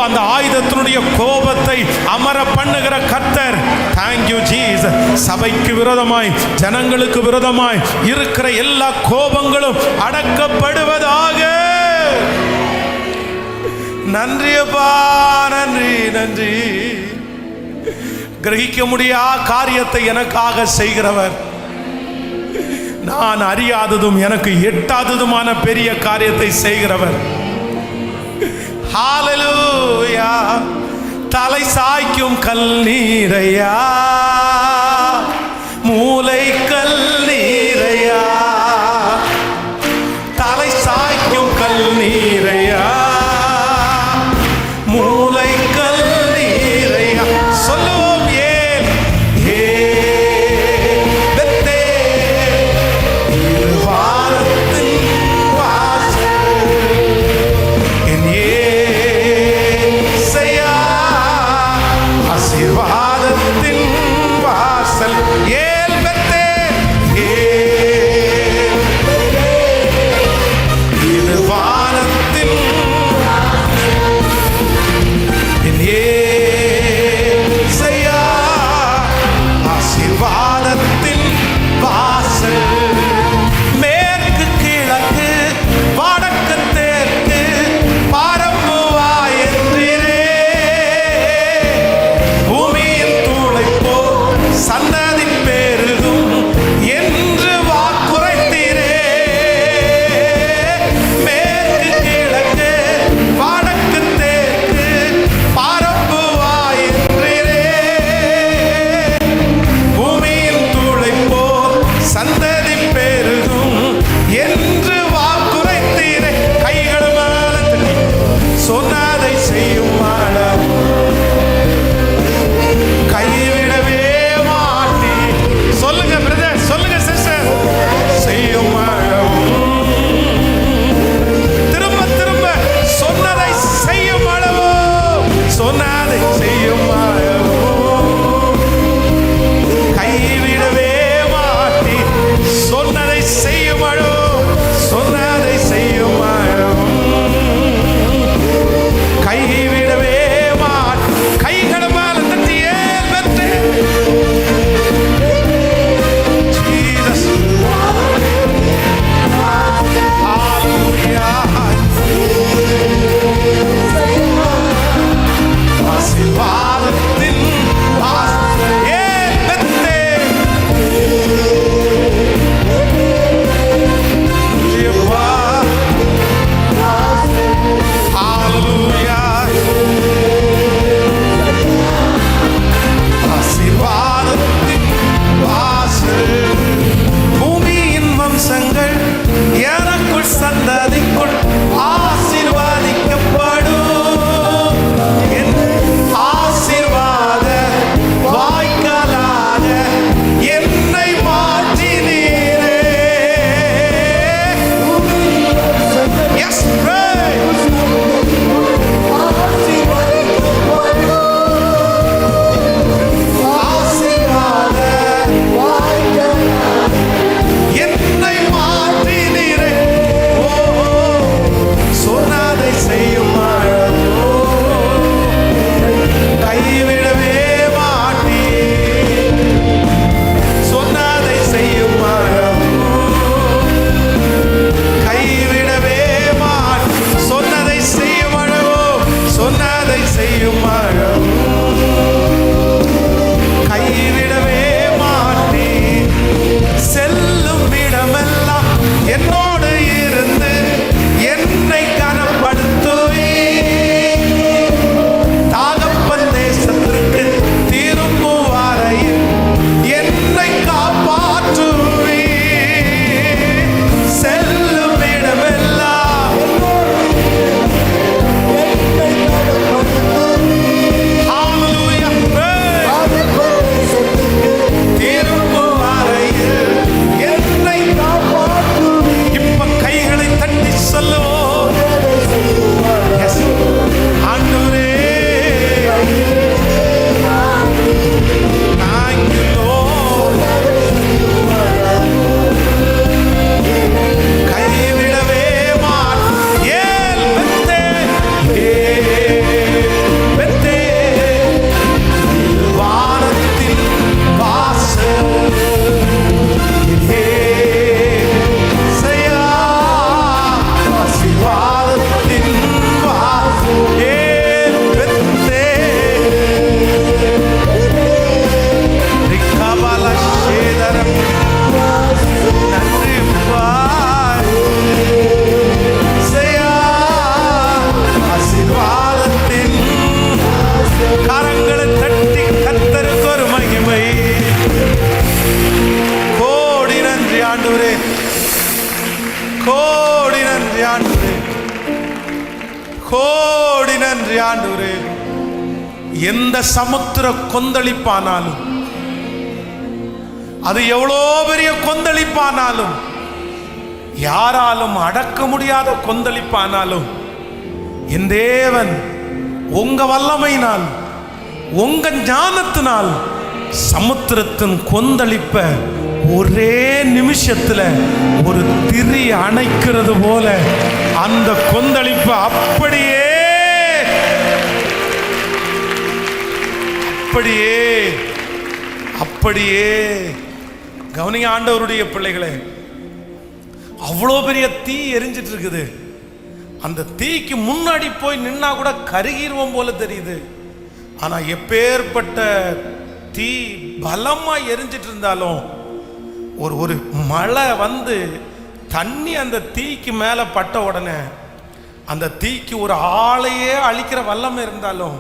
அந்த ஆயுதத்தினுடைய கோபத்தை அமர பண்ணுகிற கர்த்தர். Thank you Jesus. சபைக்கு விரோதமாய், ஜனங்களுக்கு விரோதமாய் இருக்கிற எல்லா கோபங்களும் அடக்கப்படுவதாக. நன்றி அப்பா, நன்றி நன்றி. கிரகிக்க முடியாத காரியத்தை எனக்காக செய்கிறவர், நான் அறியாததும் எனக்கு எட்டாததுமான பெரிய காரியத்தை செய்கிறவர். ஹல்லேலூயா! தலை சாய்க்கும் கல் நீரையா, மூளை கல் நீரையா, தலை சாய்க்கும் கல் நீரையா, மூளை கல் நீரையா. சொல்லுவோம், சந்ததிப்பே நன்றி ஆண்டவரே. எந்த சமுத்திர கொந்தளிப்பானாலும், அது எவ்வளோ பெரிய கொந்தளிப்பானாலும், யாராலும் அடக்க முடியாத கொந்தளிப்பானாலும், என் தேவன் உங்க வல்லமையினால், உங்க ஞானத்தினால் சமுத்திரத்தின் கொந்தளிப்ப ஒரே நிமிஷத்துல ஒரு திரி அணைக்கிறது போல அந்த கொந்தளிப்பு அப்படியே அப்படியே அப்படியே. கவனிங்க ஆண்டவருடைய பிள்ளைகளே, அவ்வளோ பெரிய தீ எரிஞ்சிட்டு இருக்குது. அந்த தீக்கு முன்னாடி போய் நின்னா கூட கருகிருவோம் போல தெரியுது. ஆனா எப்பேற்பட்ட தீ பலமா எரிஞ்சிட்டு இருந்தாலும், ஒரு மழை வந்து தண்ணி அந்த தீக்கு மேல பட்ட உடனே, அந்த தீக்கு ஒரு ஆளையே அழிக்கிற வல்லமை இருந்தாலும்,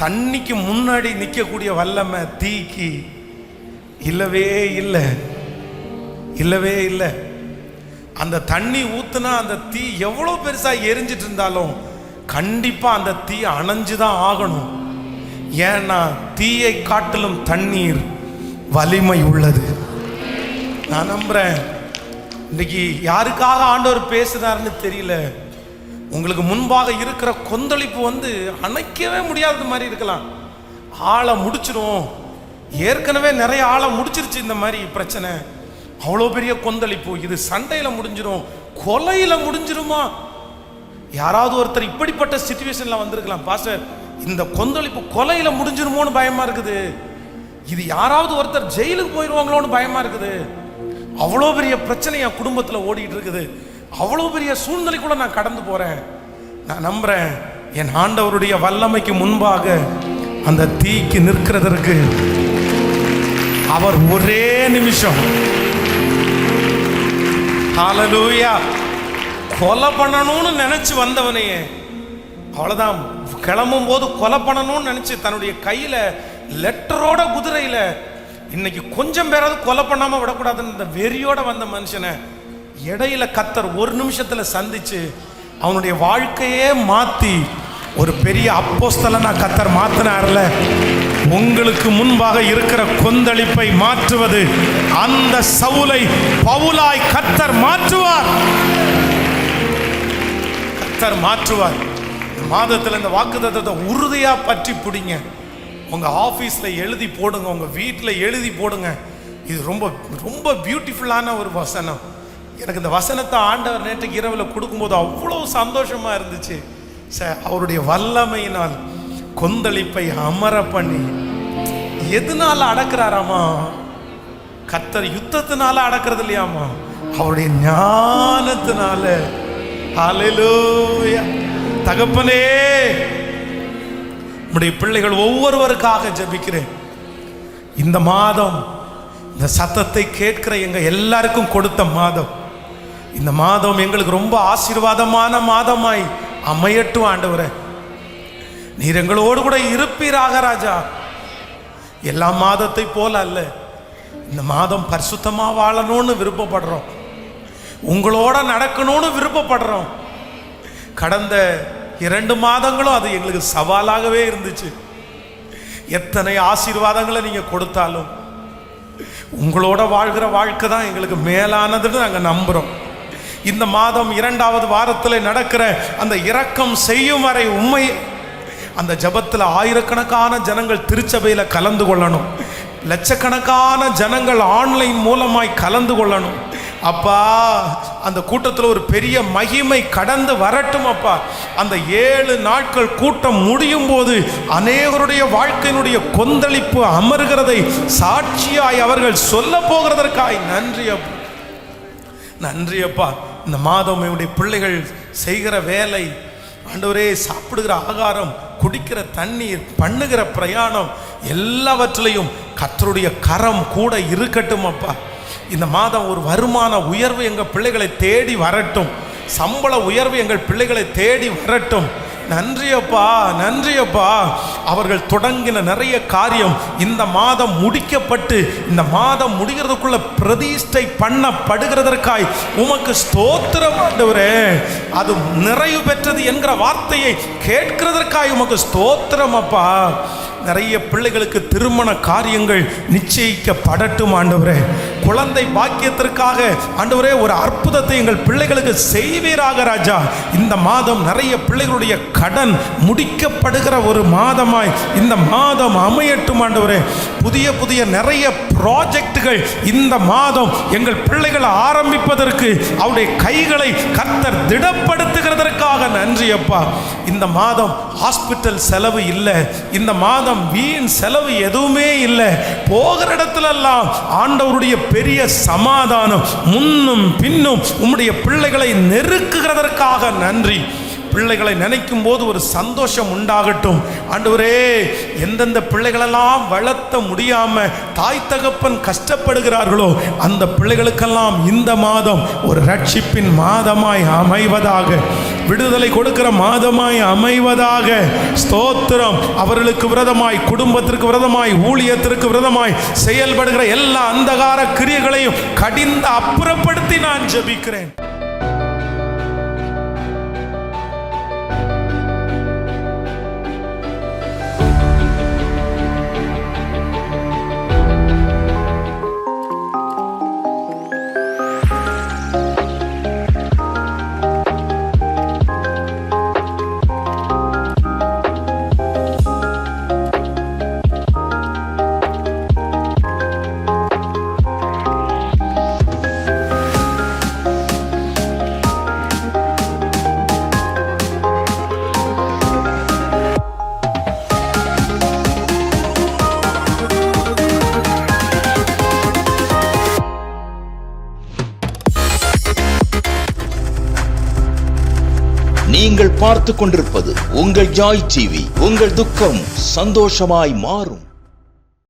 தண்ணிக்கு முன்னாடி நிற்கக்கூடிய வல்லமை தீக்கு இல்லவே இல்லை, இல்லவே இல்லை. அந்த தண்ணி ஊத்துனா அந்த தீ எவ்வளோ பெருசா எரிஞ்சிட்டு இருந்தாலும் கண்டிப்பா அந்த தீ அணைஞ்சுதான் ஆகணும். ஏன்னா தீயை காட்டிலும் தண்ணீர் வலிமை உள்ளது. நான் நம்புறேன் இன்னைக்கு யாருக்காக ஆண்டவர் பேசுறாருன்னு தெரியல. உங்களுக்கு முன்பாக இருக்கிற கொந்தளிப்பு வந்து அணைக்கவே முடியாதது மாதிரி இருக்கலாம். ஆளை முடிச்சிடும், ஏற்கனவே நிறைய ஆளை முடிச்சிருச்சு இந்த மாதிரி பிரச்சனை. அவ்வளோ பெரிய கொந்தளிப்பு, இது சண்டையில் முடிஞ்சிடும், கொலையில் முடிஞ்சிருமா? யாராவது ஒருத்தர் இப்படிப்பட்ட சிச்சுவேஷனில் வந்திருக்கலாம், பாஸ்டர் இந்த கொந்தளிப்பு கொலையில் முடிஞ்சிருமோன்னு பயமா இருக்குது, இது யாராவது ஒருத்தர் ஜெயிலுக்கு போயிடுவாங்களோன்னு பயமா இருக்குது. அவ்வளோ பெரிய பிரச்சனை என் குடும்பத்தில் ஓடிட்டு இருக்குது, அவ்வளோ பெரிய சூழ்நிலைக்குள்ள நான் கடந்து போறேன். நான் நம்புறேன் என் ஆண்டவருடைய வல்லமைக்கு முன்பாக அந்த தீக்கு நிற்கிறதற்கு அவர் ஒரே நிமிஷம், ஹல்லேலூயா, கொலை பண்ணணும்னு நினைச்சு வந்தவனையே அவ்வளவுதான், கிளம்பும் போது கொலை பண்ணணும்னு நினைச்சு தன்னுடைய கையில லெட்டரோட குதிரையில, இன்னைக்கு கொஞ்சம் பேராவது கொலை பண்ணாம விடக்கூடாதுன்னு இந்த வெறியோட வந்த மனுஷனை இடையில கர்த்தர் ஒரு நிமிஷத்துல சந்திச்சு அவனுடைய வாழ்க்கையே மாத்தி ஒரு பெரிய அப்போஸ்தலனா கர்த்தர் மாத்தினார்ல. உங்களுக்கு முன்பாக இருக்கிற கொந்தளிப்பை மாற்றுவது அந்த சவுலை பவுலாய் கர்த்தர் மாற்றுவார், கர்த்தர் மாற்றுவார். மாதத்தில் இந்த வாக்குத்தத்தத்தை உறுதியா பற்றி பிடிங்க. உங்க ஆபீஸ்ல எழுதி போடுங்க, உங்க வீட்டில் எழுதி போடுங்க. இது ரொம்ப ரொம்ப பியூட்டிஃபுல்லான ஒரு வசனம். எனக்கு இந்த வசனத்தை ஆண்டவர் நேற்றுக்கு இரவில் கொடுக்கும்போது அவ்வளோ சந்தோஷமா இருந்துச்சு. அவருடைய வல்லமையினால் கொந்தளிப்பை அமர பண்ணி எதனால அடக்குறாராமா? கர்த்தர் யுத்தத்தினால அடக்கிறது இல்லையாமா, அவருடைய ஞானத்தினால. ஹல்லேலூயா. தகப்பனே, நம்முடைய பிள்ளைகள் ஒவ்வொருவருக்காக ஜெபிக்கிறேன். இந்த மாதம் இந்த சத்தத்தை கேட்கிற எங்க எல்லாருக்கும் கொடுத்த மாதம், இந்த மாதம் எங்களுக்கு ரொம்ப ஆசீர்வாதமான மாதமாய் அமையட்டும் ஆண்டவரே. நீர் எங்களோடு கூட இருப்பீராக ராஜா. எல்லா மாதத்தை போல அல்ல, இந்த மாதம் பரிசுத்தமா வாழணும்னு விருப்பப்படுறோம், உங்களோட நடக்கணும்னு விருப்பப்படுறோம். கடந்த 2 மாதங்களும் அது எங்களுக்கு சவாலாகவே இருந்துச்சு. எத்தனை ஆசீர்வாதங்களை நீங்க கொடுத்தாலும் உங்களோட வாழ்கிற வாழ்க்கை தான் எங்களுக்கு மேலானதுன்னு நாங்கள் நம்புறோம். இந்த மாதம் 2வது வாரத்தில் நடக்கிற அந்த இரக்கம் செய்யும் வரை உண்மை அந்த ஜபத்தில் ஆயிரக்கணக்கான ஜனங்கள் திருச்சபையில் கலந்து கொள்ளணும், லட்சக்கணக்கான ஜனங்கள் ஆன்லைன் மூலமாய் கலந்து கொள்ளணும். அப்பா, அந்த கூட்டத்தில் ஒரு பெரிய மகிமை கடந்து வரட்டும் அப்பா. அந்த 7 நாட்கள் கூட்டம் முடியும் போது அநேகருடைய வாழ்க்கையினுடைய கொந்தளிப்பு அமர்கிறதை சாட்சியாய் அவர்கள் சொல்ல போகிறதற்காய் நன்றி அப்பா, நன்றி அப்பா. இந்த மாதம் என்னுடைய பிள்ளைகள் செய்கிற வேலை ஆண்டவரே, சாப்பிடுகிற ஆகாரம், குடிக்கிற தண்ணீர், பண்ணுகிற பிரயாணம் எல்லாவற்றிலையும் கர்த்தருடைய கரம் கூட இருக்கட்டும் அப்பா. இந்த மாதம் ஒரு வருமான உயர்வு எங்கள் பிள்ளைகளை தேடி வரட்டும், சம்பள உயர்வு எங்கள் பிள்ளைகளை தேடி வரட்டும். நன்றி அப்பா, நன்றி அப்பா. அவர்கள் தொடங்கின நிறைய காரியம் இந்த மாதம் முடிக்கப்பட்டு இந்த மாதம் முடிகிறதுக்குள்ள பிரதிஷ்டை பண்ணப்படுகிறதற்காய் உமக்கு ஸ்தோத்திரம் ஆண்டவரே. அது நிறைவு பெற்றது என்கிற வார்த்தையை கேட்கிறதற்காய் உமக்கு ஸ்தோத்திரம் அப்பா. நிறைய பிள்ளைகளுக்கு திருமண காரியங்கள் நிச்சயிக்கப்படட்டும் ஆண்டவரே. குழந்தை பாக்கியத்திற்காக ஆண்டவரே ஒரு அற்புதத்தை எங்கள் பிள்ளைகளுக்கு செய்வீராக ராஜா. இந்த மாதம் நிறைய பிள்ளைகளுடைய கடன் முடிக்கப்படுகிற ஒரு மாதமாய் இந்த மாதம் அமையட்டும் ஆண்டவரே. புதிய புதிய நிறைய ப்ராஜெக்டுகள் இந்த மாதம் எங்கள் பிள்ளைகள் ஆரம்பிப்பதற்கு அவருடைய கைகளை கர்த்தர் திடப்படுத்துகிறதற்காக நன்றி அப்பா. இந்த மாதம் ஹாஸ்பிட்டல் செலவு இல்லை, இந்த மாதம் வீண் செலவு எதுவுமே இல்லை. போகிற இடத்துலெல்லாம் ஆண்டவருடைய பெரிய சமாதானம் முன்னும் பின்னும் உம்முடைய பிள்ளைகளை நெருக்குகிறதற்காக நன்றி. பிள்ளைகளை நினைக்கும் போது ஒரு சந்தோஷம் உண்டாகட்டும் ஆண்டவரே. எந்தெந்த பிள்ளைகளெல்லாம் வளர்த்த முடியாம தாய் தகப்பன் கஷ்டப்படுகிறார்களோ அந்த பிள்ளைகளுக்கெல்லாம் இந்த மாதம் ஒரு ரட்சிப்பின் மாதமாய் அமைவதாக, விடுதலை கொடுக்கிற மாதமாய் அமைவதாக. ஸ்தோத்திரம். அவர்களுக்கு விரோதமாய், குடும்பத்திற்கு விரோதமாய், ஊழியத்திற்கு விரோதமாய் செயல்படுகிற எல்லா அந்தகார கிரியைகளையும் கடிந்து அப்புறப்படுத்தி நான் ஜெபிக்கிறேன்.
நீங்கள் பார்த்துக் கொண்டிருப்பது உங்கள் ஜாய் டிவி. உங்கள் துக்கம் சந்தோஷமாய் மாறும்.